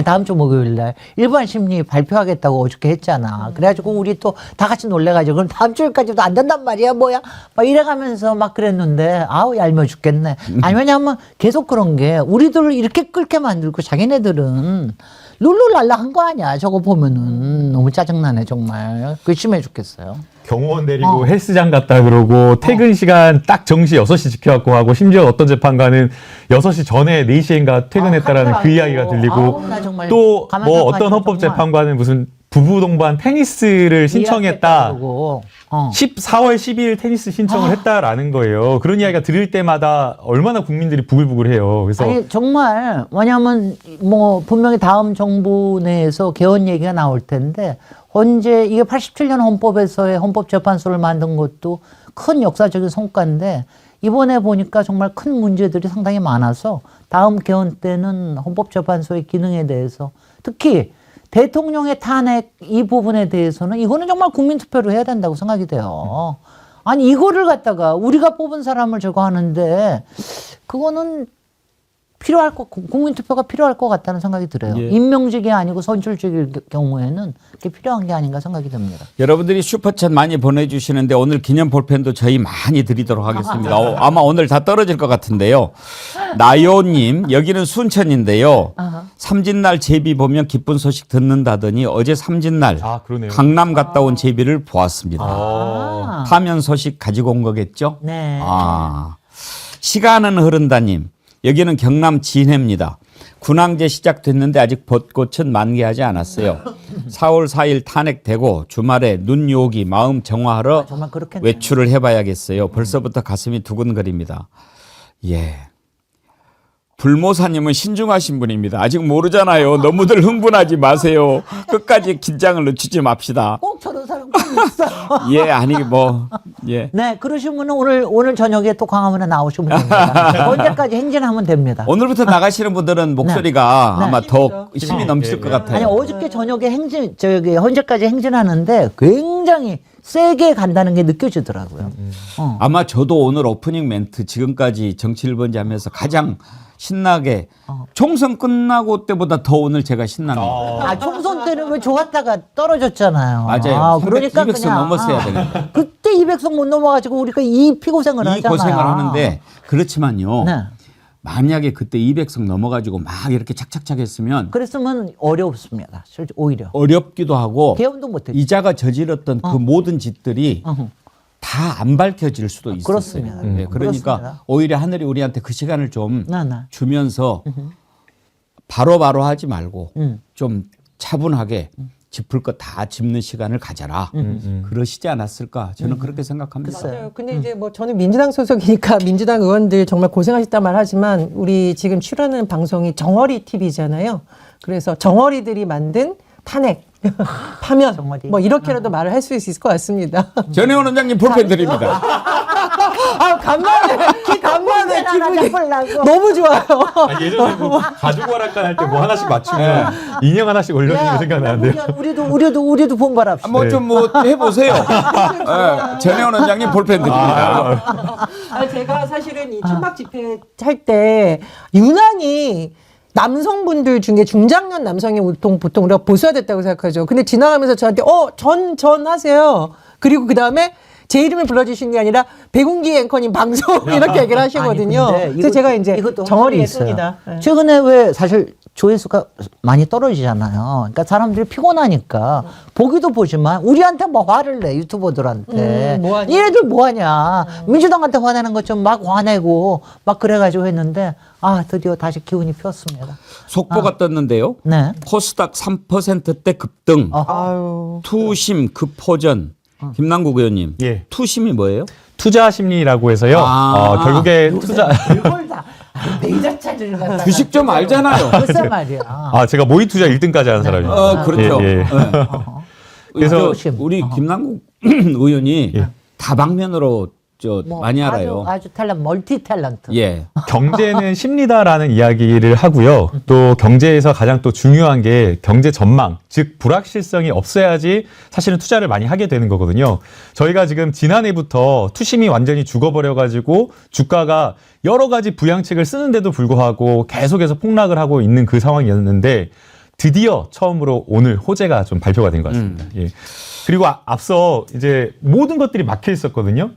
다음 주 목요일 날 일반 심리 발표하겠다고 어저께 했잖아. 그래가지고 우리 또 다 같이 놀래가지고 그럼 다음 주일까지도 안 된단 말이야 뭐야 막 이래가면서 막 그랬는데 아우 얄미워 죽겠네. 아니 왜냐하면 계속 그런 게 우리들을 이렇게 끓게 만들고 자기네들은 룰루랄라 한 거 아니야. 저거 보면은 너무 짜증나네 정말. 그 심해 죽겠어요. 경호원 데리고 헬스장 갔다 그러고 퇴근 시간 딱 정시 6시 지켜갖고 하고 심지어 어떤 재판관은 6시 전에 4시인가 퇴근했다라는 그 이야기가 들리고 아우, 나 정말 또 가만 뭐 생각하니까 어떤 헌법재판관은 무슨 부부 동반 테니스를 신청했다. 그러고. 4월 12일 테니스 신청을 했다라는 거예요. 그런 이야기가 들을 때마다 얼마나 국민들이 부글부글해요. 그래서 아니 정말 뭐냐면 뭐 분명히 다음 정부 내에서 개헌 얘기가 나올 텐데 언제 이게 87년 헌법에서의 헌법재판소를 만든 것도 큰 역사적인 성과인데 이번에 보니까 정말 큰 문제들이 상당히 많아서 다음 개헌 때는 헌법재판소의 기능에 대해서 특히 대통령의 탄핵 이 부분에 대해서는 이거는 정말 국민투표로 해야 된다고 생각이 돼요. 아니 이거를 갖다가 우리가 뽑은 사람을 저거 하는데 그거는 필요할 국민투표가 필요할 것 같다는 생각이 들어요. 예. 임명직이 아니고 선출직일 경우에는 그게 필요한 게 아닌가 생각이 듭니다. 여러분들이 슈퍼챗 많이 보내주시는데 오늘 기념 볼펜도 저희 많이 드리도록 하겠습니다. 아마 오늘 다 떨어질 것 같은데요. 나요님 여기는 순천인데요. 삼진날 제비 보면 기쁜 소식 듣는다더니 어제 삼진날 아, 그러네요. 강남 갔다 온 제비를 보았습니다. 아. 파면 소식 가지고 온 거겠죠? 네. 아, 시간은 흐른다님. 여기는 경남 진해입니다. 군항제 시작됐는데 아직 벚꽃은 만개하지 않았어요. 4월 4일 탄핵되고 주말에 눈 요기 마음 정화하러 정말 그렇겠네요. 외출을 해봐야겠어요. 벌써부터 가슴이 두근거립니다. 예. 불모사님은 신중하신 분입니다. 아직 모르잖아요. 너무들 흥분하지 마세요. 끝까지 긴장을 늦추지 맙시다. 꼭 저런 사람 꼭 있어. 예, 아니 뭐 예. 네, 그러시면 오늘 저녁에 또 광화문에 나오시면 됩니다. 언제까지 행진하면 됩니다. 오늘부터 나가시는 분들은 목소리가 네. 아마 더 힘이 넘칠 것 같아요. 아니 어저께 저녁에 현재까지 행진하는데 굉장히 세게 간다는 게 느껴지더라고요. 아마 저도 오늘 오프닝 멘트 지금까지 정치 1번지 하면서 가장 신나게 총선 끝나고 때보다 더 오늘 제가 신나네요. 총선 때는 왜 좋았다가 떨어졌잖아요. 맞아요. 그러니까 200석 그냥 넘었어야 되는데. 그때 200석 못 넘어가지고 우리가 이 피고생을 이 하잖아요. 고생을 하는데 그렇지만요. 네. 만약에 그때 200석 넘어가지고 막 이렇게 착착착 했으면 그랬으면 어렵습니다. 오히려 어렵기도 하고 개헌도 못했죠. 이자가 저질렀던 그 모든 짓들이 다 안 밝혀질 수도 있어요. 그렇습니다. 네, 그러니까 그렇습니다. 오히려 하늘이 우리한테 그 시간을 좀 네. 주면서 바로바로 하지 말고 좀 차분하게 짚을 거 다 짚는 시간을 가져라. 그러시지 않았을까? 저는 그렇게 생각합니다. 맞아요. 근데 이제 뭐 저는 민주당 소속이니까 민주당 의원들 정말 고생하셨단 말 하지만 우리 지금 출연하는 방송이 정어리 TV잖아요. 그래서 정어리들이 만든 탄핵, 파면 정어리. 뭐 이렇게라도 말을 할 수 있을 것 같습니다. 전혜원 원장님 볼펜 드립니다. 아 간만에 기분이 잡으려고. 너무 좋아요. 예전에 뭐 가족 오락관 할 때 뭐 하나씩 맞추면 인형 하나씩 올려주는 게 생각나는데. 우리도 분발합시다. 뭐 좀 뭐 해보세요. 네, 전혜원 원장님 볼펜 드립니다. 제가 사실은 이 천막 집회 할 때 유난히 남성분들 중에 중장년 남성이 보통 우리가 보수화됐다고 생각하죠. 근데 지나가면서 저한테 전 하세요. 그리고 그 다음에 제 이름을 불러주신 게 아니라 백운기 앵커님 방송 이렇게 얘기를 하시거든요. 아니, 근데 그래서 제가 이제 이것도 정어리 확실히 했습니다. 있어요. 네. 최근에 왜 사실 조회수가 많이 떨어지잖아요. 그러니까 사람들이 피곤하니까 보기도 보지만 우리한테 뭐 화를 내 유튜버들한테. 뭐하냐. 얘네들 뭐하냐. 민주당한테 화내는 것 좀 막 화내고 막 그래가지고 했는데 드디어 다시 기운이 피었습니다. 속보가 떴는데요. 네. 코스닥 3%대 급등, 아유. 투심 급호전. 김남국 의원님, 예. 투심이 뭐예요? 투자 심리라고 해서요. 결국에 투자 이걸 다 메이저 차지를 갖다가 주식 좀 알잖아요. 글쎄 말이야. 제가 모의 투자 1등까지 하는 사람입니다. 그렇죠. 예, 예. 네. 그래서 우리 김남국 의원이 다방면으로 많이 알아요. 아주 멀티 탤런트. 예. 경제는 심리다라는 이야기를 하고요. 또 경제에서 가장 또 중요한 게 경제 전망, 즉 불확실성이 없어야지 사실은 투자를 많이 하게 되는 거거든요. 저희가 지금 지난해부터 투심이 완전히 죽어버려가지고 주가가 여러 가지 부양책을 쓰는데도 불구하고 계속해서 폭락을 하고 있는 그 상황이었는데 드디어 처음으로 오늘 호재가 좀 발표가 된 것 같습니다. 예. 그리고 앞서 이제 모든 것들이 막혀 있었거든요.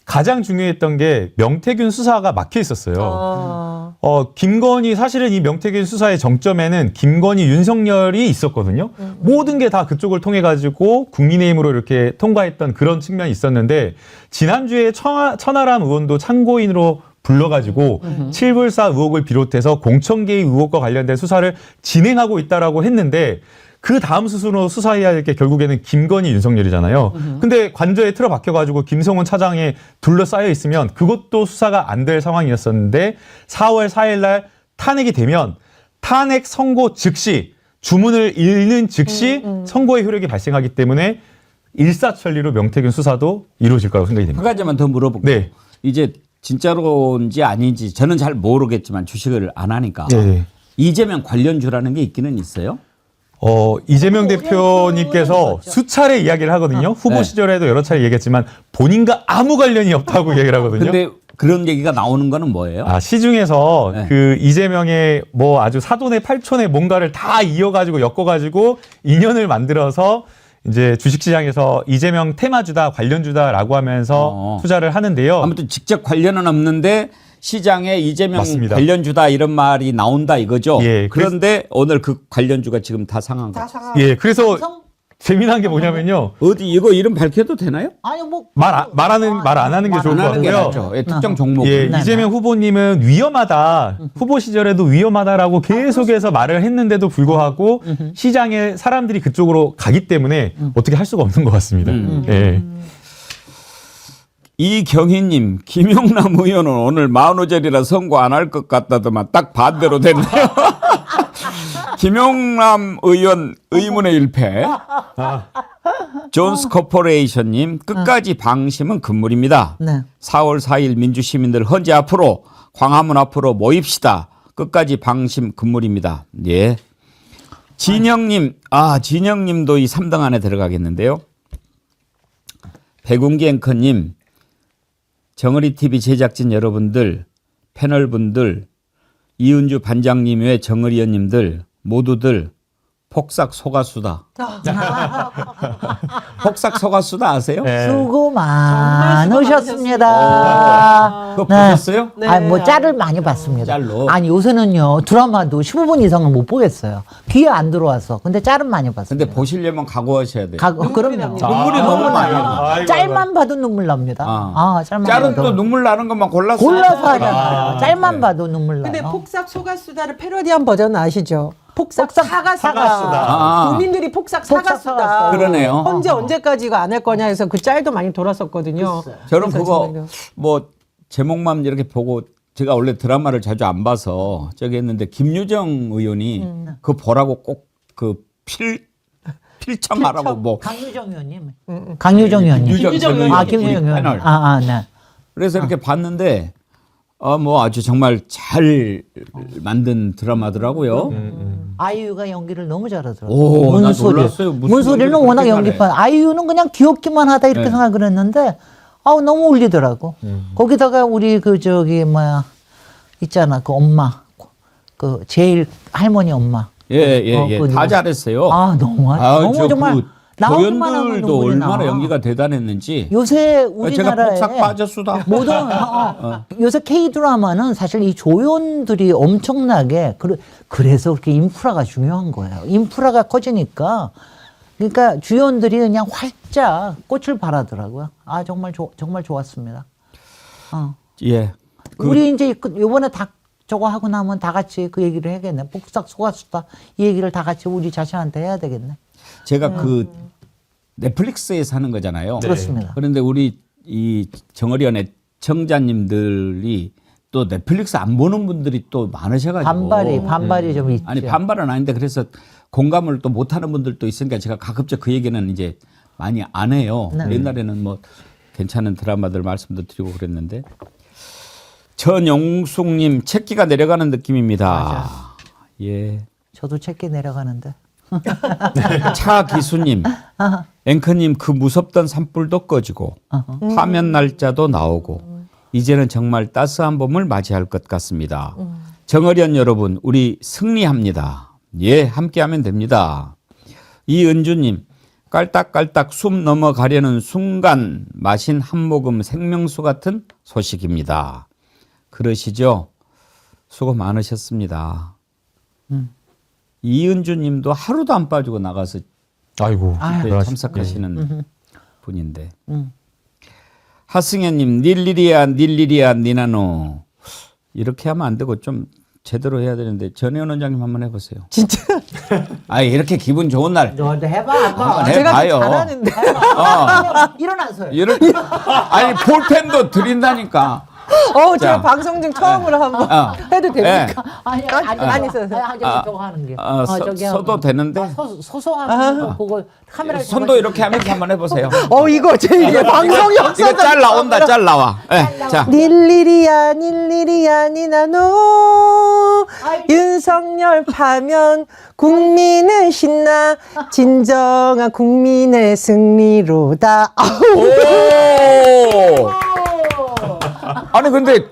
가장 중요했던 게 명태균 수사가 막혀 있었어요. 김건희 사실은 이 명태균 수사의 정점에는 김건희 윤석열이 있었거든요. 모든 게 다 그쪽을 통해 가지고 국민의힘으로 이렇게 통과했던 그런 측면이 있었는데 지난주에 천하람 의원도 참고인으로 불러가지고 칠불사 의혹을 비롯해서 공천개입 의혹과 관련된 수사를 진행하고 있다라고 했는데 그 다음 수순으로 수사해야 할 게 결국에는 김건희, 윤석열이잖아요. 근데 관저에 틀어박혀가지고 김성훈 차장에 둘러싸여 있으면 그것도 수사가 안 될 상황이었었는데 4월 4일 날 탄핵이 되면 탄핵 선고 즉시 주문을 읽는 즉시 선고의 효력이 발생하기 때문에 일사천리로 명태균 수사도 이루어질 거라고 생각이 한 됩니다. 가지만 더 물어볼게요. 네. 이제 진짜로인지 아닌지 저는 잘 모르겠지만 주식을 안 하니까 네. 이재명 관련주라는 게 있기는 있어요? 이재명 대표님께서 수차례 이야기를 하거든요. 후보 네. 시절에도 여러 차례 얘기했지만 본인과 아무 관련이 없다고 얘기를 하거든요. 근데 그런 얘기가 나오는 거는 뭐예요? 시중에서 네. 그 이재명의 뭐 아주 사돈의 팔촌의 뭔가를 다 이어가지고 엮어가지고 인연을 만들어서 이제 주식시장에서 이재명 테마주다 관련주다라고 하면서 투자를 하는데요. 아무튼 직접 관련은 없는데 시장에 이재명 맞습니다. 관련주다 이런 말이 나온다 이거죠. 예, 그런데 오늘 그 관련주가 지금 다 상한 거. 예, 그래서 재미난 게 뭐냐면요. 어디 이거 이름 밝혀도 되나요? 아니 뭐 말 안 하는 게 좋을 안 것 하는 게 같고요. 낫죠. 예, 특정 종목. 예, 네, 이재명 후보님은 위험하다. 후보 시절에도 위험하다라고 계속해서 말을 했는데도 불구하고 시장에 사람들이 그쪽으로 가기 때문에 어떻게 할 수가 없는 것 같습니다. 예. 이경희님, 김용남 의원은 오늘 만우절이라 선거 안 할 것 같다더만 딱 반대로 됐네요. 김용남 의원 의문의 1패. 존스 코퍼레이션님, 끝까지 방심은 금물입니다. 네. 4월 4일 민주시민들 헌재 앞으로 광화문 앞으로 모입시다. 끝까지 방심 금물입니다. 예. 진영님, 진영님도 이 3등 안에 들어가겠는데요. 백운기 앵커님, 정의리 TV 제작진 여러분들, 패널분들, 이은주 반장님 외 정의리원님들 모두들 폭삭 속았수다. 폭삭 속았수다 아세요? 네. 수고 많으셨습니다. 그거 보셨어요? 네. 아니 뭐 짤을 많이 봤습니다. 짤로. 아니 요새는요 드라마도 15분 이상은 못 보겠어요. 귀에 안 들어와서. 근데 짤은 많이 봤습니다. 근데 보시려면 각오하셔야 돼요. 그럼요. 눈물이 너무 많이 나. 아이고, 짤만 봐도 눈물 납니다. 짤만 짤은 봐도. 또 눈물 나는 것만 골라서 골라서 하잖아요. 짤만 봐도 눈물 나요. 근데 폭삭 소가수다를 패러디한 버전 아시죠? 폭삭 폭삭 사가수다. 국민들이 폭삭 사가수다. 그러네요. 언제까지 이거 안 할 거냐 해서 그 짤도 많이 돌았었거든요. 저는 그래서 그거 정말요. 뭐 제목만 이렇게 보고 제가 원래 드라마를 자주 안 봐서 저기 했는데 김유정 의원이 그거 보라고 꼭 그 필청하라고 뭐 강유정 의원님. 강유정 의원님. 김유정 의원님 김유정 의원. 패널. 네. 그래서 이렇게 봤는데 뭐 아주 정말 잘 만든 드라마더라고요. 아이유가 연기를 너무 잘하더라고요. 오, 나 놀랐어요. 무슨 문소리는 연기를 워낙 그렇게 연기판. 아이유는 그냥 귀엽기만 하다 이렇게 네. 생각을 했는데 너무 울리더라고. 거기다가 우리 있잖아 그 엄마 그 제일 할머니 엄마. 예. 그 다 누구? 잘했어요. 너무 정말 나오기만 하면 조연들도 눈물이 얼마나 나. 연기가 대단했는지. 요새 제가 우리나라에 폭삭 빠졌수다. 모든 요새 K 드라마는 사실 이 조연들이 엄청나게 그래서 그렇게 인프라가 중요한 거예요. 인프라가 커지니까 그러니까 주연들이 그냥 활짝 꽃을 발하더라고요. 정말 좋았습니다. 예. 우리 이제 요번에 다 저거 하고 나면 다 같이 그 얘기를 해야겠네. 폭삭 속았수다 이 얘기를 다 같이 우리 자신한테 해야 되겠네. 제가 그 넷플릭스에서 하는 거잖아요. 그렇습니다. 그런데 우리 이 정어리원 애청자님들이 또 넷플릭스 안 보는 분들이 또 많으셔가지고 반발이 좀 있죠. 아니 반발은 아닌데 그래서 공감을 또 못하는 분들도 있으니까 제가 가급적 그 얘기는 이제 많이 안 해요. 네. 옛날에는 뭐 괜찮은 드라마들 말씀도 드리고 그랬는데 전용숙님 책기가 내려가는 느낌입니다. 예. 저도 책게 내려가는데. 차기수님, 앵커님 그 무섭던 산불도 꺼지고 파면 날짜도 나오고 이제는 정말 따스한 봄을 맞이할 것 같습니다. 정어련 여러분, 우리 승리합니다. 예, 함께하면 됩니다. 이은주님, 깔딱깔딱 숨 넘어가려는 순간 마신 한 모금 생명수 같은 소식입니다. 그러시죠? 수고 많으셨습니다. 이은주님도 하루도 안 빠지고 나가서 아이고. 그때 참석하시는 분인데. 하승현님, 닐리리아 니나노 이렇게 하면 안 되고 좀 제대로 해야 되는데 전혜원 원장님 한번 해보세요. 진짜 아 이렇게 기분 좋은 날 너도 해봐. 한번. 한번 제가 해봐요. 잘하는데. 일어나서요. 아니 볼펜도 드린다니까. 제가 방송 중 처음으로 한번 해도 됩니까? 아니 있어요. 저거 하는 게. 써도 되는데 소소한 거 그거 카메라 손도 이렇게 하면서 한번 해보세요. 이거 제 이게 방송 이거 역사가 짤 나온다, 짤 나와. 네, 자. 닐리리아 니나노 윤석열 파면 국민은 신나 진정한 국민의 승리로다. 오! 아니 근데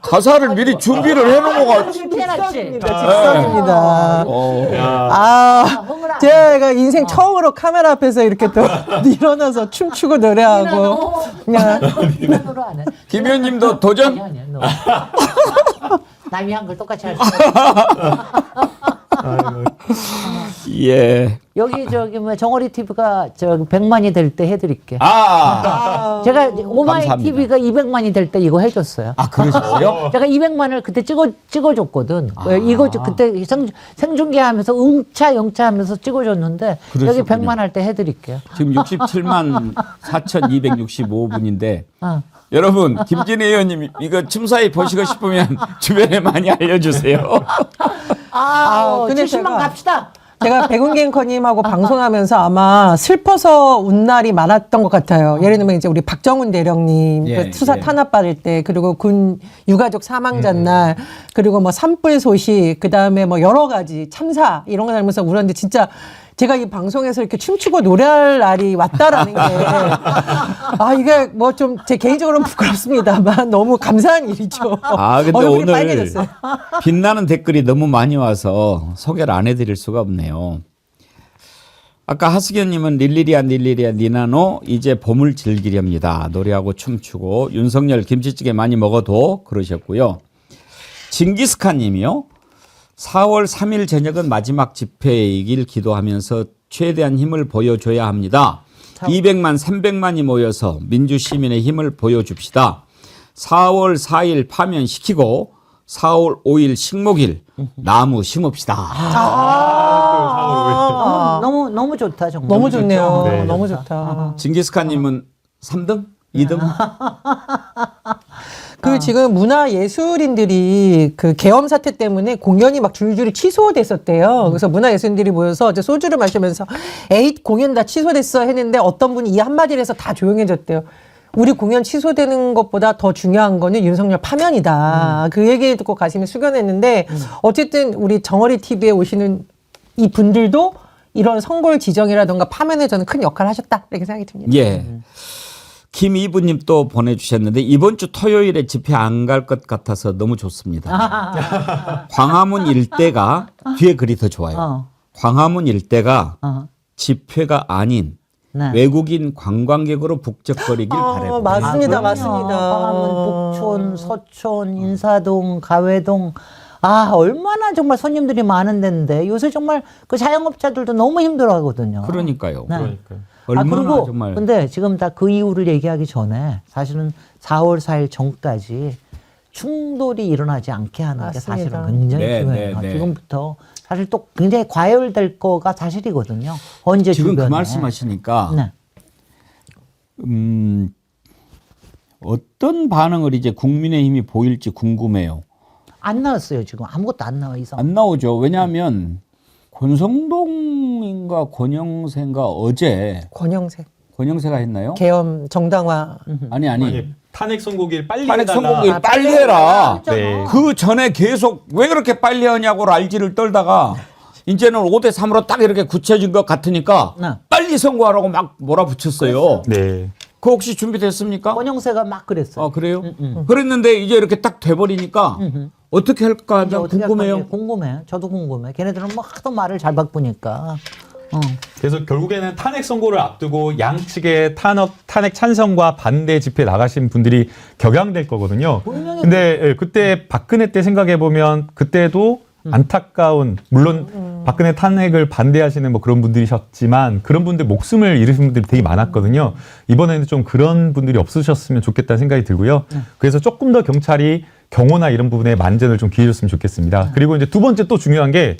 가사를 미리 준비를 해놓은 해놨지. 직선입니다. 흥분아. 제가 인생 처음으로 카메라 앞에서 이렇게 또 일어나서 춤추고 노래하고 그냥 노래 안 해. 김 의원님도 도전? 아니야, 너. 남이 한 걸 똑같이 할 수. 예. 여기 뭐 정어리 TV가 100만이 될 때 해드릴게. 제가 오마이 감사합니다. TV가 200만이 될 때 이거 해줬어요. 아 그러셨어요? 제가 200만을 그때 찍어줬거든. 이거 그때 생중계하면서 영차하면서 찍어줬는데 여기 그러셨군요. 100만 할 때 해드릴게요. 지금 67만 4,265분인데 어. 여러분 김진애 의원님 이거 춤사위 보시고 싶으면 주변에 많이 알려주세요. 근데 70만 제가- 갑시다. 제가 백운기 앵커님하고 방송하면서 아마 슬퍼서 운 날이 많았던 것 같아요. 예를 들면 이제 우리 박정훈 대령님 예, 그 수사 예. 탄압받을 때, 그리고 군 유가족 사망자 날, 그리고 뭐 산불 소식, 그 다음에 뭐 여러 가지 참사 이런 거 달면서 울었는데 진짜 제가 이 방송에서 이렇게 춤추고 노래할 날이 왔다라는 게 이게 뭐 좀 제 개인적으로는 부끄럽습니다만 너무 감사한 일이죠. 아 근데 얼굴이 오늘 빨개졌어요. 빛나는 댓글이 너무 많이 와서 소개를 안 해드릴 수가 없네요. 아까 하승현님은 릴리리아 니나노 이제 봄을 즐기렵니다. 노래하고 춤추고 윤석열 김치찌개 많이 먹어도 그러셨고요. 징기스칸님이요. 4월 3일 저녁은 마지막 집회이길 기도하면서 최대한 힘을 보여줘야 합니다. 200만 300만이 모여서 민주시민의 힘을 보여줍시다. 4월 4일 파면시키고 4월 5일 식목일 나무 심읍시다. 너무 좋다 정말. 너무 좋네요. 네. 너무 좋다. 징기스칸님은 3등? 2등? 그 지금 문화예술인들이 그 계엄 사태 때문에 공연이 막 줄줄이 취소됐었대요. 그래서 문화예술인들이 모여서 어제 소주를 마시면서 에잇 공연 다 취소됐어 했는데 어떤 분이 이 한마디를 해서 다 조용해졌대요. 우리 공연 취소되는 것보다 더 중요한 거는 윤석열 파면이다. 그 얘기 듣고 가슴이 숙연했는데 어쨌든 우리 정어리 TV에 오시는 이 분들도 이런 선골 지정이라든가 파면에 저는 큰 역할을 하셨다 이렇게 생각이 듭니다. 예. 김이부님 또 보내주셨는데 이번 주 토요일에 집회 안 갈 것 같아서 너무 좋습니다. 광화문 일대가 뒤에 글이 더 좋아요. 광화문 일대가 집회가 아닌 네. 외국인 관광객으로 북적거리길 바라요. 맞습니다. 그럼요. 맞습니다. 광화문 북촌, 서촌, 인사동, 가회동. 얼마나 정말 손님들이 많은 데인데 요새 정말 그 자영업자들도 너무 힘들어하거든요. 그러니까요. 네. 그러니까요. 얼마나 그리고 정말. 근데 지금 다 그 이유를 얘기하기 전에 사실은 4월 4일 전까지 충돌이 일어나지 않게 하는 게 맞습니다. 사실은 굉장히 네, 중요해요. 네, 네. 지금부터 사실 또 굉장히 과열될 거가 사실이거든요. 언제 지금 주변에. 그 말씀하시니까 네. 어떤 반응을 이제 국민의힘이 보일지 궁금해요. 안 나왔어요 지금 아무것도 안 나와 이상. 안 나오죠. 왜냐하면 권성동인가 권영세인가 어제 권영세. 권영세가 했나요? 계엄 정당화. 아니. 탄핵 선고기를 빨리 탄핵 해달라. 선고기 빨리 해라. 네. 그 전에 계속 왜 그렇게 빨리 하냐고 알지를 떨다가 이제는 5대 3으로 딱 이렇게 굳혀진 것 같으니까 네. 빨리 선고하라고 막 몰아붙였어요. 네. 그거 혹시 준비됐습니까? 권영세가 막 그랬어요. 아, 그래요? 그랬는데 이제 이렇게 딱 돼버리니까 어떻게 할까 이제 난 어떻게 할 궁금해요. 건지 궁금해. 저도 궁금해. 걔네들은 뭐 하도 말을 잘 바꾸니까. 그래서 결국에는 탄핵 선고를 앞두고 양측의 탄핵 찬성과 반대 집회 나가신 분들이 격양될 거거든요. 근데 예, 그때 박근혜 때 생각해 보면 그때도 안타까운 물론 박근혜 탄핵을 반대하시는 뭐 그런 분들이셨지만 그런 분들 목숨을 잃으신 분들이 되게 많았거든요. 이번에는 좀 그런 분들이 없으셨으면 좋겠다는 생각이 들고요. 그래서 조금 더 경찰이 경호나 이런 부분에 만전을 좀 기해줬으면 좋겠습니다. 그리고 이제 두 번째 또 중요한 게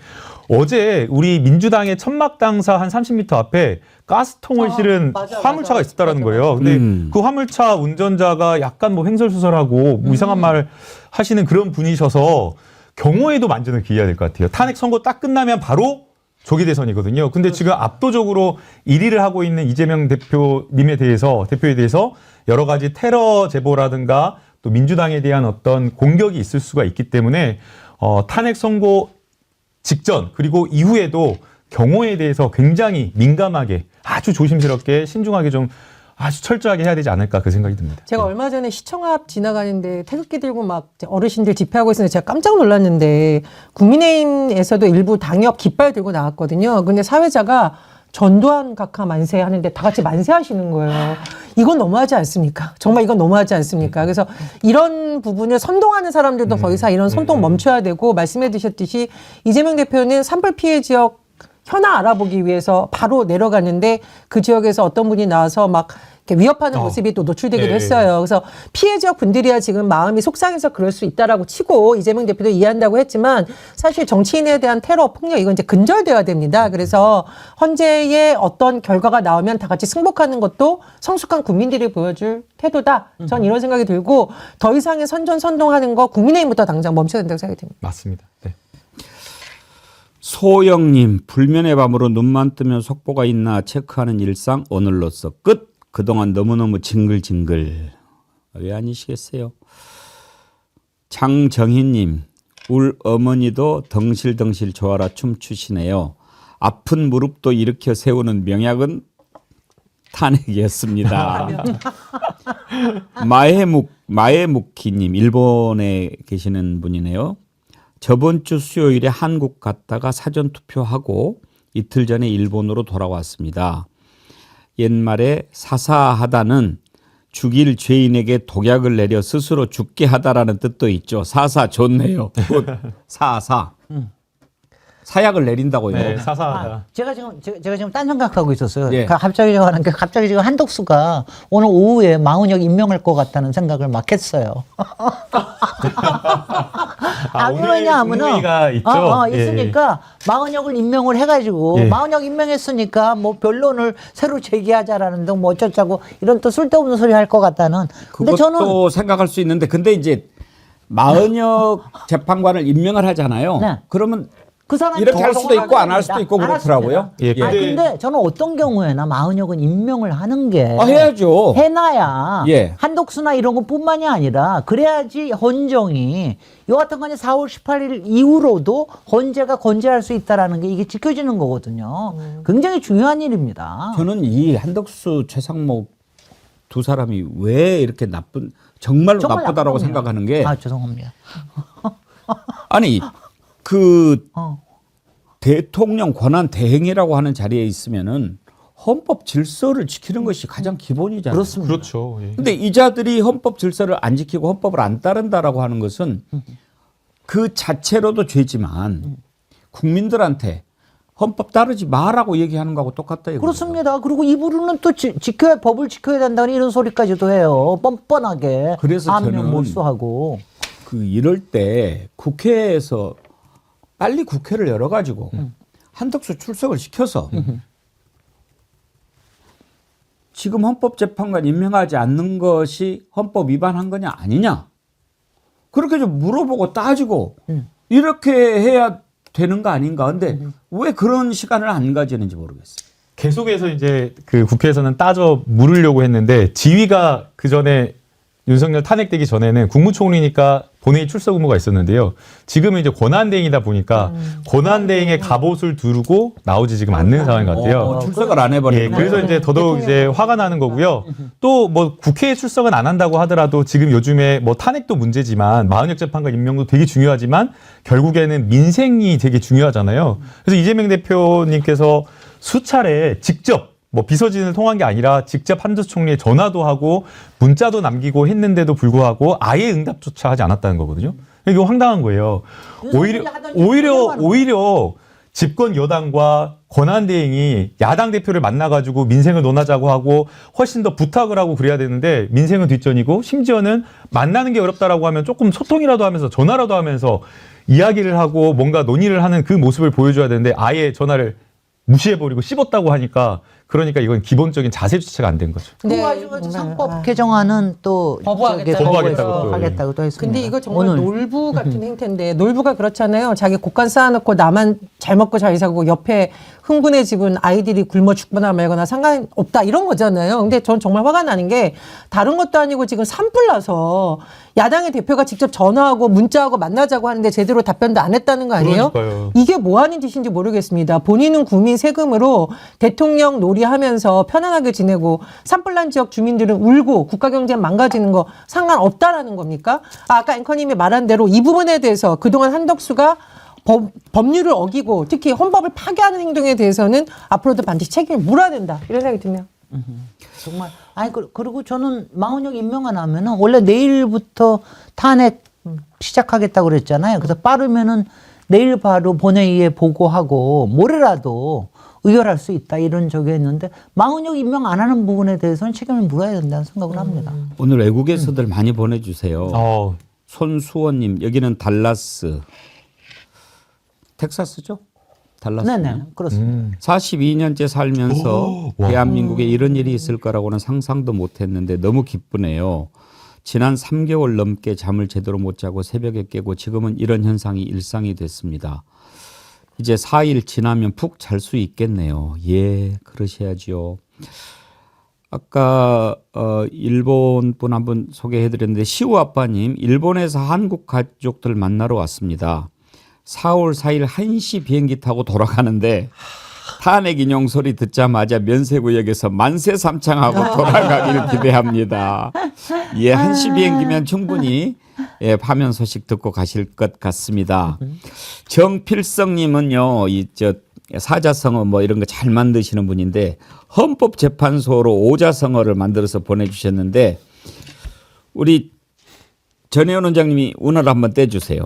어제 우리 민주당의 천막당사 한 30m 앞에 가스통을 실은 화물차가 있었다라는 거예요. 근데 그 화물차 운전자가 약간 뭐 횡설수설하고 뭐 이상한 말 하시는 그런 분이셔서 경호에도 만전을 기해야 될 것 같아요. 탄핵 선고 딱 끝나면 바로 조기 대선이거든요. 근데 지금 압도적으로 1위를 하고 있는 이재명 대표에 대해서 여러 가지 테러 제보라든가 또 민주당에 대한 어떤 공격이 있을 수가 있기 때문에 탄핵 선고 직전 그리고 이후에도 경호에 대해서 굉장히 민감하게 아주 조심스럽게 신중하게 좀 아주 철저하게 해야 되지 않을까 그 생각이 듭니다. 제가 얼마 전에 시청 앞 지나가는데 태극기 들고 막 어르신들 집회하고 있었는데 제가 깜짝 놀랐는데 국민의힘에서도 일부 당협 깃발 들고 나왔거든요. 근데 사회자가 전두환 각하 만세 하는데 다 같이 만세하시는 거예요. 이건 너무하지 않습니까? 정말 이건 너무하지 않습니까? 그래서 이런 부분을 선동하는 사람들도 더 이상 이런 선동 멈춰야 되고 말씀해 주셨듯이 이재명 대표는 산불 피해 지역 현황 알아보기 위해서 바로 내려갔는데 그 지역에서 어떤 분이 나와서 막 이렇게 위협하는 모습이 또 노출되기도 네. 했어요. 그래서 피해 지역 분들이야 지금 마음이 속상해서 그럴 수 있다라고 치고 이재명 대표도 이해한다고 했지만 사실 정치인에 대한 테러 폭력 이건 이제 근절돼야 됩니다. 그래서 헌재의 어떤 결과가 나오면 다 같이 승복하는 것도 성숙한 국민들이 보여줄 태도다. 전 이런 생각이 들고 더 이상의 선전선동하는 거 국민의힘부터 당장 멈춰야 된다고 생각이 듭니다. 맞습니다. 네. 소영님, 불면의 밤으로 눈만 뜨면 속보가 있나 체크하는 일상 오늘로써 끝. 그동안 너무너무 징글징글. 왜 아니시겠어요? 장정희님, 울 어머니도 덩실덩실 좋아라 춤추시네요. 아픈 무릎도 일으켜 세우는 명약은 탄핵이었습니다. 마에무키님, 일본에 계시는 분이네요. 저번 주 수요일에 한국 갔다가 사전투표하고 이틀 전에 일본으로 돌아왔습니다. 옛말에 사사하다는 죽일 죄인에게 독약을 내려 스스로 죽게 하다라는 뜻도 있죠. 사사 좋네요. 사사. 사약을 내린다고요. 네, 사사하다. 제가 지금 딴 생각하고 있었어요. 예. 갑자기 제가 하는 게 갑자기 지금 한덕수가 오늘 오후에 마은혁 임명할 것 같다는 생각을 막 했어요. 오늘 왜냐하면은 국무회의가 있죠? 있으니까 마은혁을 임명을 해가지고 예. 마은혁 임명했으니까 뭐 변론을 새로 제기하자라는 등 뭐 어쩌자고 이런 또 쓸데없는 소리 할 것 같다는. 근데 그것도 저는 생각할 수 있는데 근데 이제 마은혁 재판관을 임명을 하잖아요. 네. 그러면 그 사람이 이렇게 할 수도 있고 안 할 합니다. 수도 있고 안 할 수도 그렇더라고요. 예, 근데 저는 어떤 경우에나 마은혁은 임명을 하는 게 해야죠. 해놔야 예. 한덕수나 이런 것뿐만이 아니라 그래야지 헌정이 여하튼 간에 4월 18일 이후로도 헌재가 건재할 수 있다라는 게 이게 지켜지는 거거든요. 굉장히 중요한 일입니다. 저는 이 한덕수 최상목 두 사람이 왜 이렇게 정말로 정말 나쁘다라고 나쁜 생각하는 게 아 죄송합니다. 아니 그 어. 대통령 권한 대행이라고 하는 자리에 있으면은 헌법 질서를 지키는 것이 가장 기본이잖아요. 그렇습니다. 그렇죠. 예. 근데 이 자들이 헌법 질서를 안 지키고 헌법을 안 따른다라고 하는 것은 그 자체로도 죄지만 국민들한테 헌법 따르지 마라고 얘기하는 거하고 똑같다 이거죠. 그렇습니다. 그리고 입으로는 또 법을 지켜야 된다는 이런 소리까지도 해요. 뻔뻔하게. 그래서 안면 저는 몰수하고. 이럴 때 국회에서 빨리 국회를 열어가지고 한덕수 출석을 시켜서 지금 헌법재판관 임명하지 않는 것이 헌법 위반한 거냐 아니냐 그렇게 좀 물어보고 따지고 이렇게 해야 되는 거 아닌가. 근데 왜 그런 시간을 안 가지는지 모르겠어요. 계속해서 이제 그 국회에서는 따져 물으려고 했는데 지위가 그 전에 윤석열 탄핵되기 전에는 국무총리니까 본회의 출석 의무가 있었는데요. 지금은 이제 권한대행이다 보니까 권한대행의 갑옷을 두르고 나오지 지금 않는 상황인 것 같아요. 출석을 안 해버리는 예, 거예요. 그래서 이제 더더욱 이제 화가 나는 거고요. 또 뭐 국회에 출석은 안 한다고 하더라도 지금 요즘에 뭐 탄핵도 문제지만 마흔역 재판관 임명도 되게 중요하지만 결국에는 민생이 되게 중요하잖아요. 그래서 이재명 대표님께서 수차례 직접 뭐 비서진을 통한 게 아니라 직접 한덕수 총리에 전화도 하고 문자도 남기고 했는데도 불구하고 아예 응답조차 하지 않았다는 거거든요. 이거 황당한 거예요. 오히려 집권 여당과 권한대행이 야당 대표를 만나가지고 민생을 논하자고 하고 훨씬 더 부탁을 하고 그래야 되는데 민생은 뒷전이고 심지어는 만나는 게 어렵다라고 하면 조금 소통이라도 하면서 전화라도 하면서 이야기를 하고 뭔가 논의를 하는 그 모습을 보여줘야 되는데 아예 전화를 무시해버리고 씹었다고 하니까 그러니까 이건 기본적인 자세 주체가 안 된 거죠. 그거 가지고 상법 개정안은 또 거부하겠다고 하겠다고 또 했습니다. 근데 이거 정말 오늘. 놀부 같은 행태인데 놀부가 그렇잖아요. 자기 곳간 쌓아놓고 나만 잘 먹고 잘 사고 옆에 흥분의 집은 아이들이 굶어 죽거나 말거나 상관없다 이런 거잖아요. 근데 전 정말 화가 나는 게 다른 것도 아니고 지금 산불 나서 야당의 대표가 직접 전화하고 문자하고 만나자고 하는데 제대로 답변도 안 했다는 거 아니에요? 그러니까요. 이게 뭐 하는 짓인지 모르겠습니다. 본인은 국민 세금으로 대통령 놀이하면서 편안하게 지내고 산불난 지역 주민들은 울고 국가 경제 망가지는 거 상관없다라는 겁니까? 아까 앵커님이 말한 대로 이 부분에 대해서 그동안 한덕수가 법률을 어기고 특히 헌법을 파괴하는 행동에 대해서는 앞으로도 반드시 책임을 물어야 된다. 이런 생각이 드네요. 정말 아니 그리고 저는 마흔역 임명안 하면은 원래 내일부터 탄핵 시작하겠다고 그랬잖아요. 그래서 빠르면은 내일 바로 본회의에 보고하고 모레라도 의결할 수 있다 이런 저기 했는데 마흔역 임명 안 하는 부분에 대해서는 책임을 물어야 된다는 생각을 합니다. 오늘 외국에서들 많이 보내주세요. 손수원님 여기는 달라스, 텍사스죠? 달라스요. 네네 그렇습니다. 42년째 살면서 대한민국에 이런 일이 있을 거라고는 상상도 못했는데 너무 기쁘네요. 지난 3개월 넘게 잠을 제대로 못 자고 새벽에 깨고 지금은 이런 현상이 일상이 됐습니다. 이제 4일 지나면 푹 잘 수 있겠네요. 예, 그러셔야지요. 아까 일본 분 한번 소개해드렸는데 시우 아빠님 일본에서 한국 가족들 만나러 왔습니다. 4월 4일 1시 비행기 타고 돌아가는데 탄핵 인용 소리 듣자마자 면세구역에서 만세 삼창하고 돌아가기를 기대합니다. 예, 1시 비행기면 충분히 예, 파면 소식 듣고 가실 것 같습니다. 정필성님은요, 사자성어 뭐 이런 거 잘 만드시는 분인데 헌법재판소로 오자성어를 만들어서 보내주셨는데 우리 전혜원 원장님이 운을 한번 떼주세요.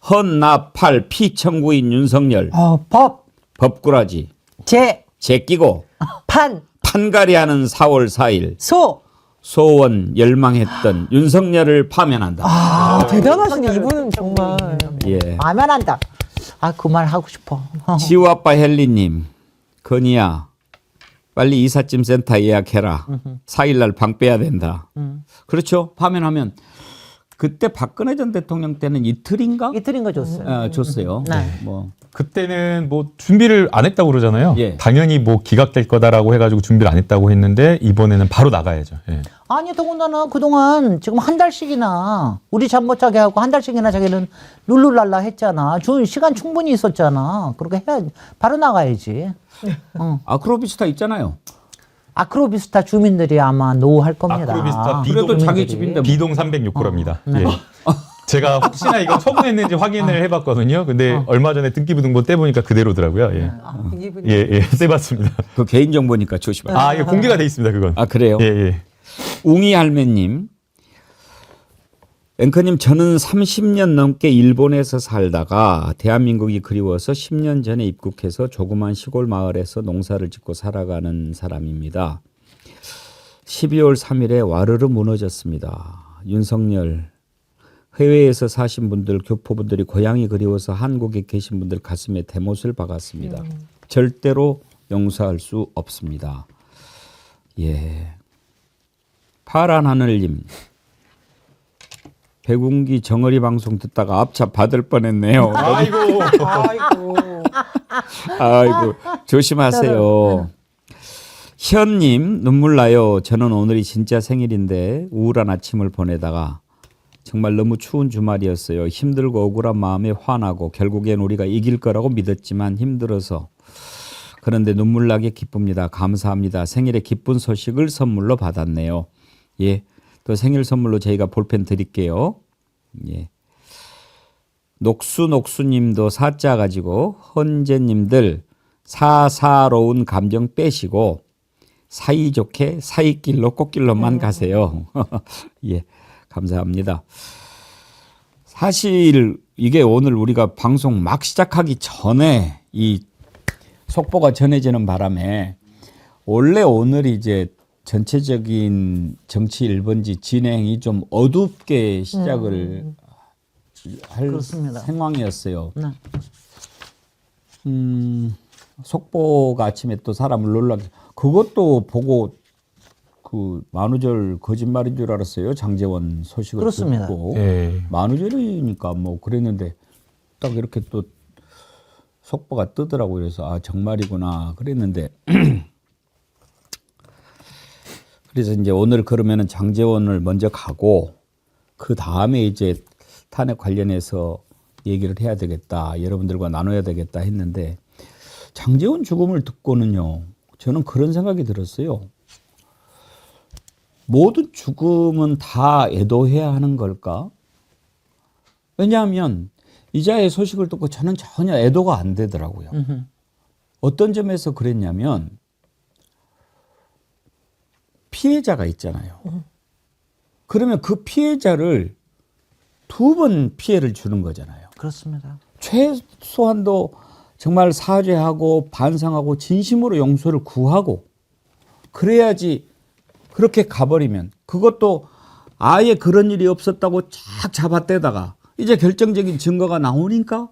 헌나팔 피청구인 윤석열 법꾸라지 제끼고 판가리하는 4월 4일 소원 열망했던 윤석열을 파면한다. 대단하시네 이분은 정말. 예. 파면한다. 그 말 하고 싶어. 지우아빠 헬리님 건이야 빨리 이삿짐 센터 예약해라. 4일날 방 빼야 된다. 그렇죠. 파면하면 그때 박근혜 전 대통령 때는 이틀인가? 이틀인가 줬어요. 줬어요. 네. 뭐 그때는 뭐 준비를 안 했다고 그러잖아요. 예. 당연히 뭐 기각될 거다라고 해가지고 준비를 안 했다고 했는데 이번에는 바로 나가야죠. 예. 아니 더군다나 그동안 지금 한 달씩이나 우리 잠 못 자게 하고 한 달씩이나 자기는 룰루랄라 했잖아. 시간 충분히 있었잖아. 그렇게 해야 바로 나가야지. 아크로비스타 있잖아요. 아크로비스타 주민들이 아마 노할 겁니다. 아크로비스타 그래도 자기 집인데 비동 306호랍니다. 네. 예. 제가 혹시나 이거 처분했는지 확인을 해봤거든요. 근데 얼마 전에 등기부등본 떼보니까 그대로더라고요. 예. 예, 떼봤습니다. 그 개인정보니까 조심하세요. 이거 공개가 돼 있습니다, 그건. 그래요? 예, 예. 웅이 할매님, 앵커님 저는 30년 넘게 일본에서 살다가 대한민국이 그리워서 10년 전에 입국해서 조그만 시골 마을에서 농사를 짓고 살아가는 사람입니다. 12월 3일에 와르르 무너졌습니다. 윤석열, 해외에서 사신 분들, 교포분들이 고향이 그리워서 한국에 계신 분들 가슴에 대못을 박았습니다. 절대로 용서할 수 없습니다. 예. 파란 하늘님, 백운기 정어리 방송 듣다가 앞차 받을 뻔했네요. 아이고. 아이고. 아이고 조심하세요. 현님 눈물 나요. 저는 오늘이 진짜 생일인데 우울한 아침을 보내다가 정말 너무 추운 주말이었어요. 힘들고 억울한 마음에 화나고 결국엔 우리가 이길 거라고 믿었지만 힘들어서 그런데 눈물 나게 기쁩니다. 감사합니다. 생일에 기쁜 소식을 선물로 받았네요. 예, 또 생일 선물로 저희가 볼펜 드릴게요. 예. 녹수님도 사자 가지고 헌재님들 사사로운 감정 빼시고 사이좋게 사이길로 꽃길로만 가세요. 예, 감사합니다. 사실 이게 오늘 우리가 방송 막 시작하기 전에 이 속보가 전해지는 바람에 원래 오늘 이제 전체적인 정치 1번지 진행이 좀 어둡게 시작을 할 그렇습니다. 상황이었어요. 네. 속보가 아침에 또 사람을 놀라게 그것도 보고 그 만우절 거짓말인 줄 알았어요. 장제원 소식을 그렇습니다. 듣고 예. 만우절이니까 뭐 그랬는데 딱 이렇게 또 속보가 뜨더라고요. 그래서 아 정말이구나 그랬는데 그래서 이제 오늘 그러면은 장제원을 먼저 가고 그 다음에 이제 탄핵 관련해서 얘기를 해야 되겠다. 여러분들과 나눠야 되겠다 했는데 장제원 죽음을 듣고는요. 저는 그런 생각이 들었어요. 모든 죽음은 다 애도해야 하는 걸까? 왜냐하면 이자의 소식을 듣고 저는 전혀 애도가 안 되더라고요. 어떤 점에서 그랬냐면 피해자가 있잖아요. 그러면 그 피해자를 2번 피해를 주는 거잖아요. 그렇습니다. 최소한도 정말 사죄하고 반성하고 진심으로 용서를 구하고 그래야지 그렇게 가버리면 그것도 아예 그런 일이 없었다고 쫙 잡아떼다가 이제 결정적인 증거가 나오니까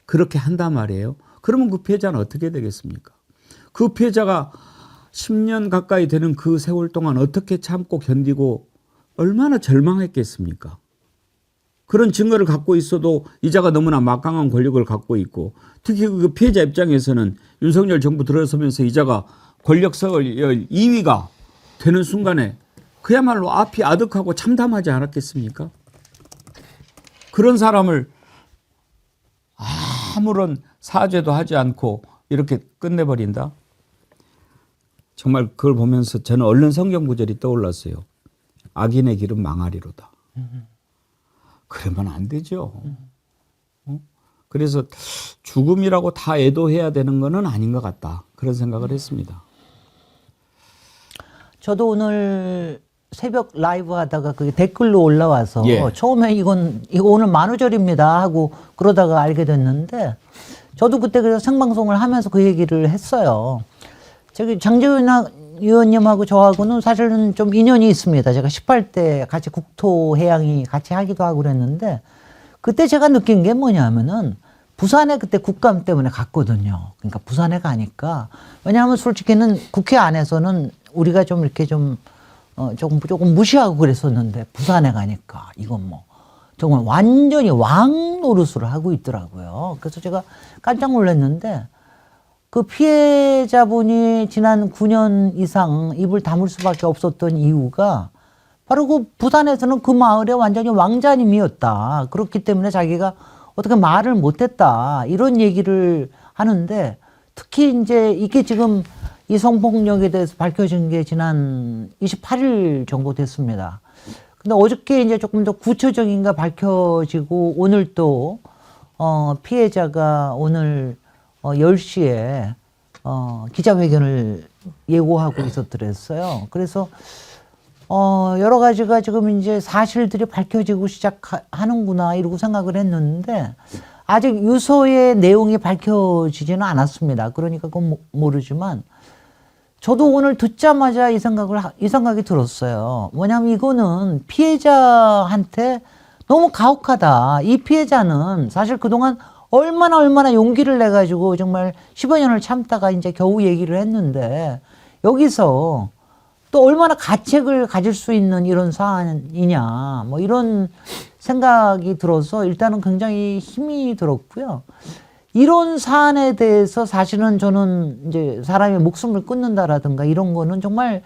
그렇게 한단 말이에요. 그러면 그 피해자는 어떻게 되겠습니까? 그 피해자가 10년 가까이 되는 그 세월 동안 어떻게 참고 견디고 얼마나 절망했겠습니까? 그런 증거를 갖고 있어도 이자가 너무나 막강한 권력을 갖고 있고 특히 그 피해자 입장에서는 윤석열 정부 들어서면서 이자가 권력서열 2위가 되는 순간에 그야말로 앞이 아득하고 참담하지 않았겠습니까? 그런 사람을 아무런 사죄도 하지 않고 이렇게 끝내버린다? 정말 그걸 보면서 저는 얼른 성경 구절이 떠올랐어요. 악인의 길은 망하리로다. 그러면 안 되죠. 그래서 죽음이라고 다 애도해야 되는 것은 아닌 것 같다. 그런 생각을 했습니다. 저도 오늘 새벽 라이브 하다가 그게 댓글로 올라와서 예. 처음에 이거 오늘 만우절입니다 하고 그러다가 알게 됐는데 저도 그때 그래서 생방송을 하면서 그 얘기를 했어요. 저기 장제원 의원님하고 저하고는 사실은 좀 인연이 있습니다. 제가 18대 같이 국토해양이 같이 하기도 하고 그랬는데 그때 제가 느낀 게 뭐냐면은 부산에 그때 국감 때문에 갔거든요. 그러니까 부산에 가니까 왜냐하면 솔직히는 국회 안에서는 우리가 좀 이렇게 좀 조금 무시하고 그랬었는데 부산에 가니까 이건 뭐 정말 완전히 왕 노릇을 하고 있더라고요. 그래서 제가 깜짝 놀랐는데 그 피해자분이 지난 9년 이상 입을 다물 수밖에 없었던 이유가 바로 그 부산에서는 그 마을의 완전히 왕자님이었다. 그렇기 때문에 자기가 어떻게 말을 못했다. 이런 얘기를 하는데 특히 이제 이게 지금 이 성폭력에 대해서 밝혀진 게 지난 28일 정도 됐습니다. 근데 어저께 이제 조금 더 구체적인 게 밝혀지고 오늘 또 피해자가 오늘 10시에 기자회견을 예고하고 있었더랬어요. 그래서 여러 가지가 지금 이제 사실들이 밝혀지고 시작하는구나 이러고 생각을 했는데 아직 유서의 내용이 밝혀지지는 않았습니다. 그러니까 그건 모르지만 저도 오늘 듣자마자 이 생각이 들었어요. 뭐냐면 이거는 피해자한테 너무 가혹하다. 이 피해자는 사실 그동안 얼마나 용기를 내가지고 정말 10여 년을 참다가 이제 겨우 얘기를 했는데 여기서 또 얼마나 가책을 가질 수 있는 이런 사안이냐 뭐 이런 생각이 들어서 일단은 굉장히 힘이 들었고요. 이런 사안에 대해서 사실은 저는 이제 사람의 목숨을 끊는다라든가 이런 거는 정말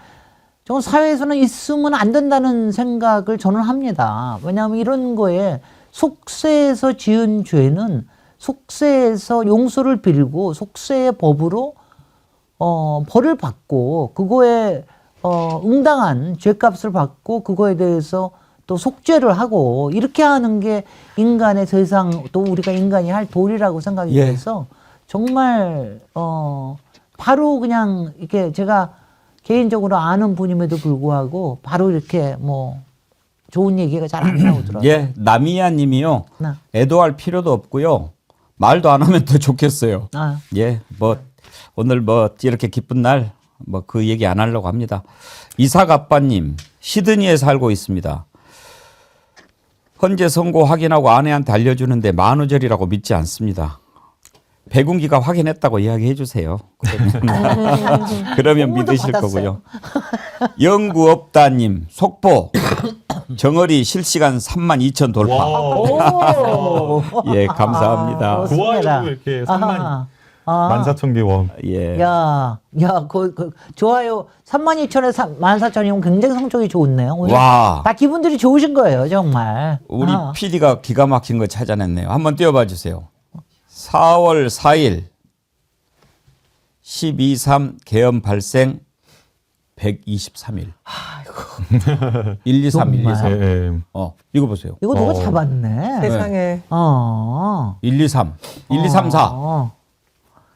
사회에서는 있으면 안 된다는 생각을 저는 합니다. 왜냐하면 이런 거에 속세에서 지은 죄는 속세에서 용서를 빌고 속세의 법으로 벌을 받고 그거에 응당한 죄값을 받고 그거에 대해서 또 속죄를 하고 이렇게 하는 게 인간의 세상 또 우리가 인간이 할 도리라고 생각이 예. 돼서 정말 바로 그냥 이렇게 제가 개인적으로 아는 분임에도 불구하고 바로 이렇게 뭐 좋은 얘기가 잘 안 나오더라고요. 예, 나미야 님이요. 네. 애도할 필요도 없고요. 말도 안 하면 더 좋겠어요. 아. 예, 뭐 오늘 뭐 이렇게 기쁜 날 뭐 그 얘기 안 하려고 합니다. 이삭아빠님, 시드니에 살고 있습니다. 헌재 선고 확인하고 아내한테 알려주는데 만우절이라고 믿지 않습니다. 백운기가 확인했다고 이야기해 주세요. 그러면 공문도 믿으실 받았어요. 거고요. 영구없다님, 속보 정어리 실시간 32,000 돌파. 오. 예, 감사합니다. 좋습니다. 좋아요 이렇게 아하. 14,000개 원. 예. 야, 좋아요. 32,000에 14,000이면 굉장히 성적이 좋네요. 오늘 와. 다 기분들이 좋으신 거예요, 정말. 우리 아. PD가 기가 막힌 거 찾아냈네요. 한번 띄워봐 주세요. 4월 4일 12.3 계엄 발생 123일. 1, 2, 3, 1, 2, 3. 예, 예. 이거 보세요. 이거 누가 잡았네. 세상에. 1, 2, 3. 1, 2, 3, 4.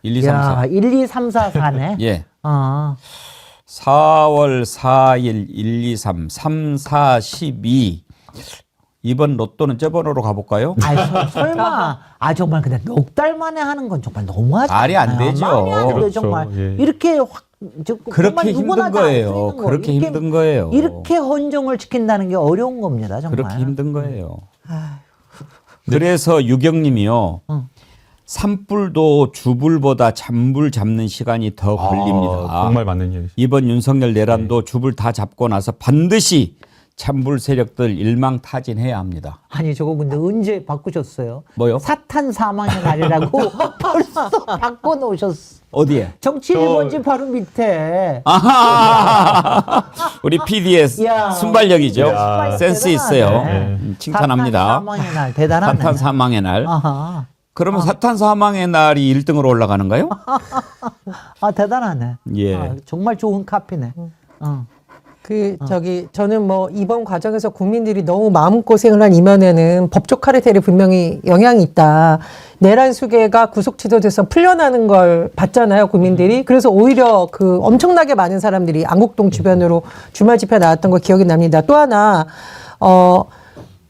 1, 2, 3, 야, 4. 1, 2, 3, 4, 4네. 예. 4월 4월 4일 1, 2, 3, 3, 4, 12. 이번 로또는 저 번호로 가볼까요? 설마. 정말 근데 넉 달 만에 하는 건 정말 너무하지. 말이 안 않아요? 되죠. 말이 안 돼요, 그렇죠. 정말. 예. 이렇게 그렇게 힘든 거예요. 그렇게 힘든 거예요. 이렇게 헌정을 지킨다는 게 어려운 겁니다, 정말. 그렇게 힘든 거예요. 그래서 유경님이요. 산불도 주불보다 잔불 잡는 시간이 더 걸립니다. 정말 맞는 얘기. 이번 윤석열 내란도 주불 다 잡고 나서 반드시 찬불 세력들 일망타진해야 합니다. 아니 저거 근데 언제 바꾸셨어요? 뭐요? 사탄 사망의 날이라고 벌써 바꿔놓으셨어. 어디에? 정치 1번지 바로 밑에. 아하! 우리 PD의 야. 순발력이죠. 야. 센스 있어요. 칭찬합니다. 사탄 사망의 날 대단하네. 사탄 사망의 날. 아하. 그러면 사탄 사망의 날이 1등으로 올라가는가요? 대단하네. 예. 정말 좋은 카피네. 저는 뭐 이번 과정에서 국민들이 너무 마음고생을 한 이면에는 법적 카르텔이 분명히 영향이 있다. 내란 수괴가 구속 취소돼서 풀려나는 걸 봤잖아요, 국민들이. 그래서 오히려 그 엄청나게 많은 사람들이 안국동 주변으로 주말 집회 나왔던 거 기억이 납니다. 또 하나,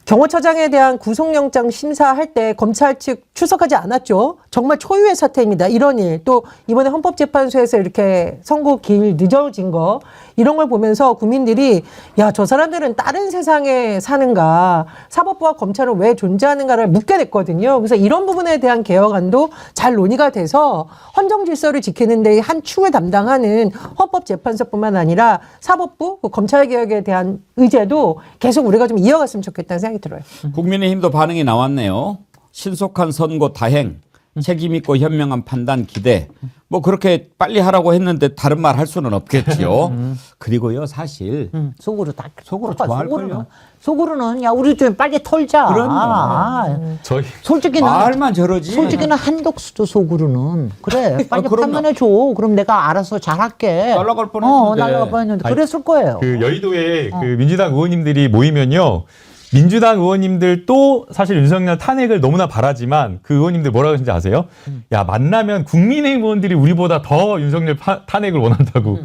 경호처장에 대한 구속영장 심사할 때 검찰 측 출석하지 않았죠. 정말 초유의 사태입니다. 이런 일. 또 이번에 헌법재판소에서 이렇게 선고 길 늦어진 거 이런 걸 보면서 국민들이 야, 저 사람들은 다른 세상에 사는가, 사법부와 검찰은 왜 존재하는가를 묻게 됐거든요. 그래서 이런 부분에 대한 개혁안도 잘 논의가 돼서 헌정 질서를 지키는 데 한 축을 담당하는 헌법재판소뿐만 아니라 사법부, 검찰 개혁에 대한 의제도 계속 우리가 좀 이어갔으면 좋겠다는 생각이 들어요. 국민의힘도 반응이 나왔네요. 신속한 선고 다행, 책임 있고 현명한 판단 기대. 뭐 그렇게 빨리 하라고 했는데 다른 말 할 수는 없겠지요. 그리고요, 사실 속으로 다 속으로 좋아할걸요. 속으로는 야 우리 좀 빨리 털자. 그럼요. 저희 솔직히는 말만 저러지. 솔직히는 한덕수도 속으로는 그래 빨리 그럼요. 판단해 줘. 그럼 내가 알아서 잘할게. 날아갈 뻔했는데. 날아갈 뻔했는데 아니, 그랬을 거예요. 그 여의도에 그 민주당 의원님들이 모이면요. 민주당 의원님들 또 사실 윤석열 탄핵을 너무나 바라지만 그 의원님들 뭐라고 하시는지 아세요? 야, 만나면 국민의힘 의원들이 우리보다 더 윤석열 탄핵을 원한다고.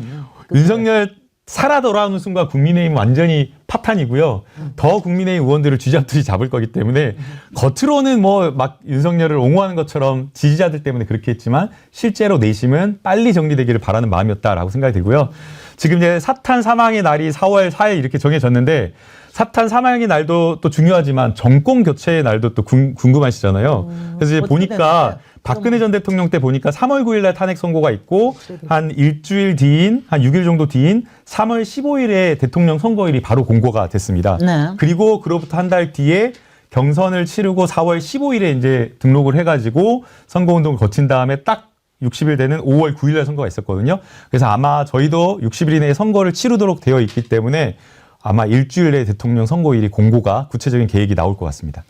윤석열 살아 돌아오는 순간 국민의힘 완전히 파탄이고요. 더 국민의힘 의원들을 쥐잡듯이 잡을 거기 때문에 겉으로는 뭐 막 윤석열을 옹호하는 것처럼 지지자들 때문에 그렇게 했지만 실제로 내심은 빨리 정리되기를 바라는 마음이었다라고 생각이 들고요. 지금 이제 사탄 사망의 날이 4월 4일 이렇게 정해졌는데 사탄 사망의 날도 또 중요하지만 정권 교체의 날도 또 궁금하시잖아요. 그래서 이제 보니까 박근혜 전 대통령 때 보니까 3월 9일 날 탄핵 선고가 있고 한 일주일 뒤인 한 6일 정도 뒤인 3월 15일에 대통령 선거일이 바로 공고가 됐습니다. 네. 그리고 그로부터 한 달 뒤에 경선을 치르고 4월 15일에 이제 등록을 해가지고 선거운동을 거친 다음에 딱 60일 되는 5월 9일에 선거가 있었거든요. 그래서 아마 저희도 60일 이내에 선거를 치르도록 되어 있기 때문에 아마 일주일 내에 대통령 선거일이 공고가 구체적인 계획이 나올 것 같습니다.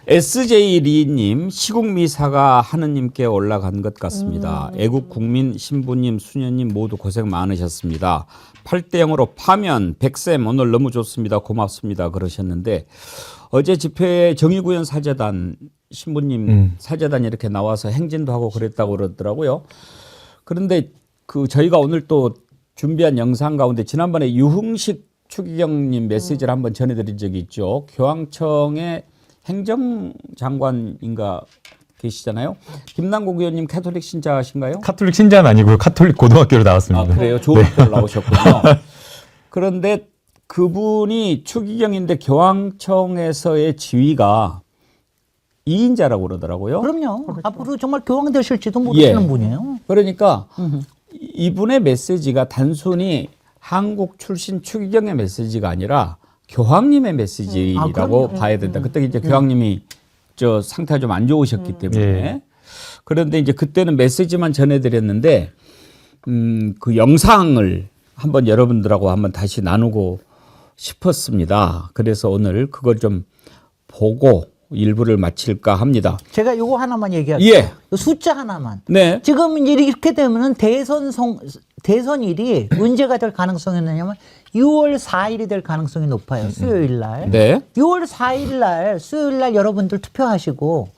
SJ 리님 시국미사가 하느님께 올라간 것 같습니다. 애국국민 신부님 수녀님 모두 고생 많으셨습니다. 8대 0으로 파면 백쌤 오늘 너무 좋습니다. 고맙습니다. 그러셨는데 어제 집회에 정의구현 사재단 신부님 사재단 이렇게 나와서 행진도 하고 그랬다고 그러더라고요. 그런데 그 저희가 오늘 또 준비한 영상 가운데 지난번에 유흥식 추기경님 메시지를 한번 전해드린 적이 있죠. 교황청의 행정장관인가 계시잖아요. 김남국 의원님 카톨릭 신자신가요? 카톨릭 신자는 아니고요. 카톨릭 고등학교로 나왔습니다. 아, 그래요? 좋은 학교로 나오셨군요. 그런데 그분이 추기경인데 교황청에서의 지위가 2인자라고 그러더라고요. 그럼요. 앞으로 정말 교황 되실지도 모르시는 예. 분이에요. 그러니까 이분의 메시지가 단순히 한국 출신 추기경의 메시지가 아니라 교황님의 메시지라고 봐야 된다. 그때 이제 교황님이 저 상태가 좀 안 좋으셨기 때문에 예. 그런데 이제 그때는 메시지만 전해드렸는데 그 영상을 한번 여러분들하고 한번 다시 나누고 싶었습니다. 그래서 오늘 그걸 좀 보고 일부를 마칠까 합니다. 제가 요거 하나만 얘기할게요. 예. 숫자 하나만. 네. 지금 이제 이렇게 되면은 대선일이 언제가 될 가능성이 있느냐면 6월 4일이 될 가능성이 높아요. 수요일 날. 네. 6월 4일 날 수요일 날 여러분들 투표하시고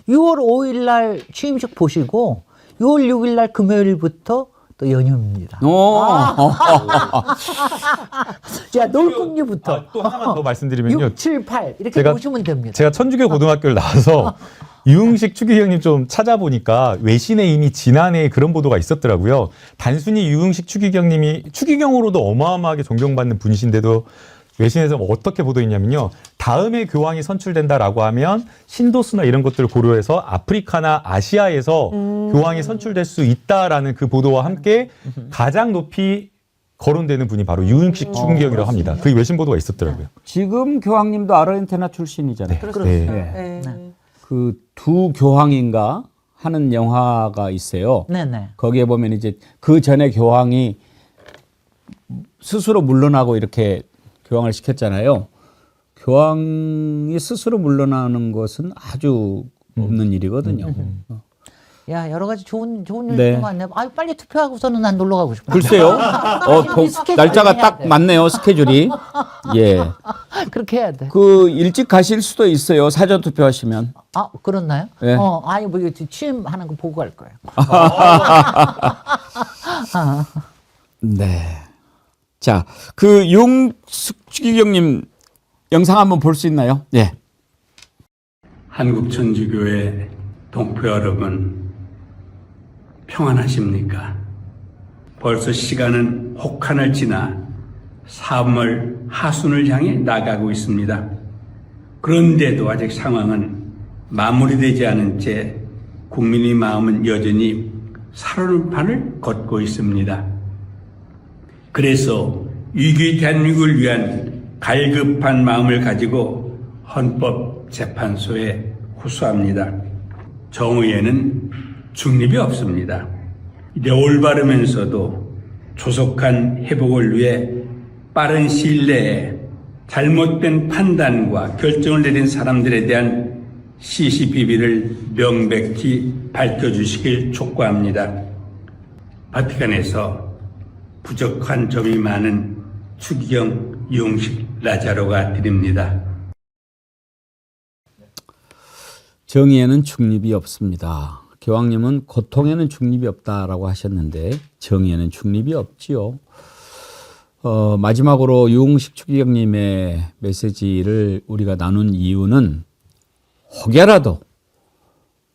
6월 5일 날 취임식 보시고 6월 6일 날 금요일부터 또 연휴입니다. 자, 놀금류부터 또 하나만 더 말씀드리면요. 6, 7, 8 이렇게 보시면 됩니다. 제가 천주교 고등학교를 나와서 유흥식 추기경님 좀 찾아보니까 외신에 이미 지난해에 그런 보도가 있었더라고요. 단순히 유흥식 추기경님이 추기경으로도 어마어마하게 존경받는 분이신데도 외신에서 어떻게 보도했냐면요. 다음에 교황이 선출된다라고 하면 신도수나 이런 것들을 고려해서 아프리카나 아시아에서 교황이 선출될 수 있다라는 그 보도와 함께 가장 높이 거론되는 분이 바로 유흥식 추기경이라고 합니다. 그 외신 보도가 있었더라고요. 지금 교황님도 아르헨티나 출신이잖아요. 네. 그 두 교황인가 하는 영화가 있어요. 네네. 거기에 보면 이제 그 전에 교황이 스스로 물러나고 이렇게 교황을 시켰잖아요. 교황이 스스로 물러나는 것은 아주 없는 일이거든요. 야, 여러 가지 좋은 네. 일이 많네. 아유, 빨리 투표하고서는 난 놀러 가고 싶어. 글쎄요. 날짜가 해야 딱 돼. 맞네요. 스케줄이. 예. 그렇게 해야 돼. 그 일찍 가실 수도 있어요. 사전 투표하시면. 아, 그렇나요? 네. 아니, 뭐, 이거 취임하는 거 보고 갈 거예요. 네. 자, 그 용숙주기경님 영상 한번 볼 수 있나요? 예. 한국천주교회 동포 여러분, 평안하십니까? 벌써 시간은 혹한을 지나 3월 하순을 향해 나가고 있습니다. 그런데도 아직 상황은 마무리되지 않은 채 국민의 마음은 여전히 살얼음판을 걷고 있습니다. 그래서 위기 대한민국을 위한 갈급한 마음을 가지고 헌법재판소에 호소합니다. 정의에는 중립이 없습니다. 이제 올바르면서도 조속한 회복을 위해 빠른 시일 내에 잘못된 판단과 결정을 내린 사람들에 대한 시시비비를 명백히 밝혀주시길 촉구합니다. 바티칸에서 부족한 점이 많은 추기경 유흥식 라자로가 드립니다. 정의에는 중립이 없습니다. 교황님은 고통에는 중립이 없다라고 하셨는데 정의에는 중립이 없지요. 마지막으로 유흥식 추기경님의 메시지를 우리가 나눈 이유는 혹여라도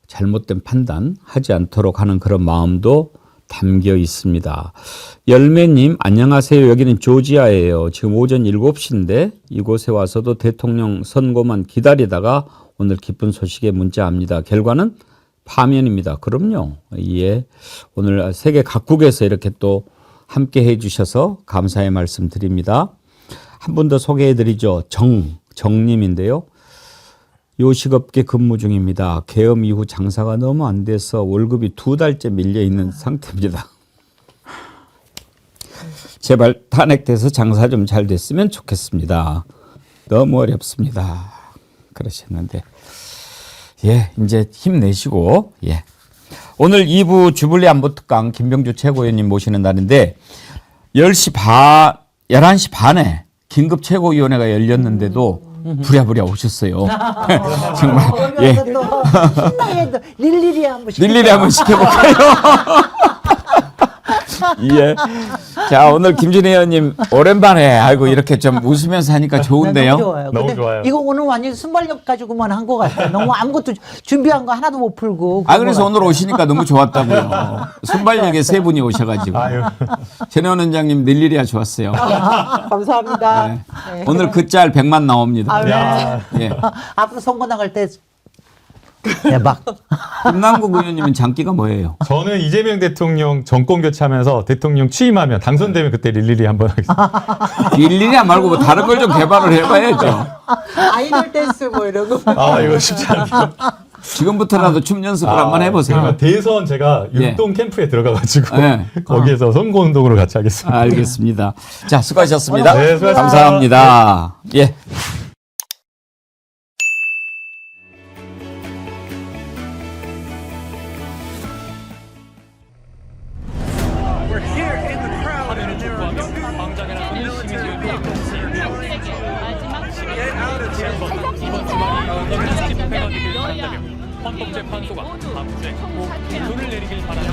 잘못된 판단 하지 않도록 하는 그런 마음도 담겨 있습니다. 열매님 안녕하세요. 여기는 조지아예요. 지금 오전 7시인데 이곳에 와서도 대통령 선거만 기다리다가 오늘 기쁜 소식에 문자합니다. 결과는 파면입니다. 그럼요. 예. 오늘 세계 각국에서 이렇게 또 함께 해 주셔서 감사의 말씀 드립니다. 한 분 더 소개해 드리죠. 정님인데요. 요식업계 근무 중입니다. 계엄 이후 장사가 너무 안 돼서 월급이 2달째 밀려 있는 상태입니다. 제발 탄핵돼서 장사 좀 잘 됐으면 좋겠습니다. 너무 어렵습니다. 그러셨는데 예, 이제 힘내시고 예. 오늘 2부 주불리 안보특강 김병주 최고위원님 모시는 날인데 11시 반에 긴급 최고위원회가 열렸는데도 부랴부랴 오셨어요. 정말 예. 신나게 릴리리 한번 일일이 한번 시켜볼까요? 예. 자, 오늘 김준희 의원님 오랜만에 아이고 이렇게 좀 웃으면서 하니까 좋은데요. 너무 좋아요. 너무 근데 좋아요. 이거 오늘 완전 순발력 가지고만 한 것 같아요. 너무 아무것도 준비한 거 하나도 못 풀고. 아, 그래서 오늘 오시니까 너무 좋았다고요. 순발력에 세 분이 오셔가지고. 아유. 전혜원 원장님 일일이야 좋았어요. 감사합니다. 네. 오늘 그 짤 100만 나옵니다. 야. 예. 앞으로 선거 나갈 때 대박. 김남국 의원님은 장기가 뭐예요? 저는 이재명 대통령 정권 교체하면서 대통령 취임하면 당선되면 그때 릴리리 한번 하겠습니다. 일일이야 말고 뭐 다른 걸 좀 개발을 해봐야죠. 아이돌 댄스 뭐 이런 거. 아, 이거 쉽지 않네요. 지금부터라도 춤 연습을 한번 해보세요. 그러면 대선 제가 예. 율동 캠프에 들어가가지고 예. 거기에서 선거운동으로 같이 하겠습니다. 알겠습니다. 자, 수고하셨습니다. 네, 수고하셨습니다. 감사합니다. 예. 헌법재판소가 밤새 돈을 내리길 바라는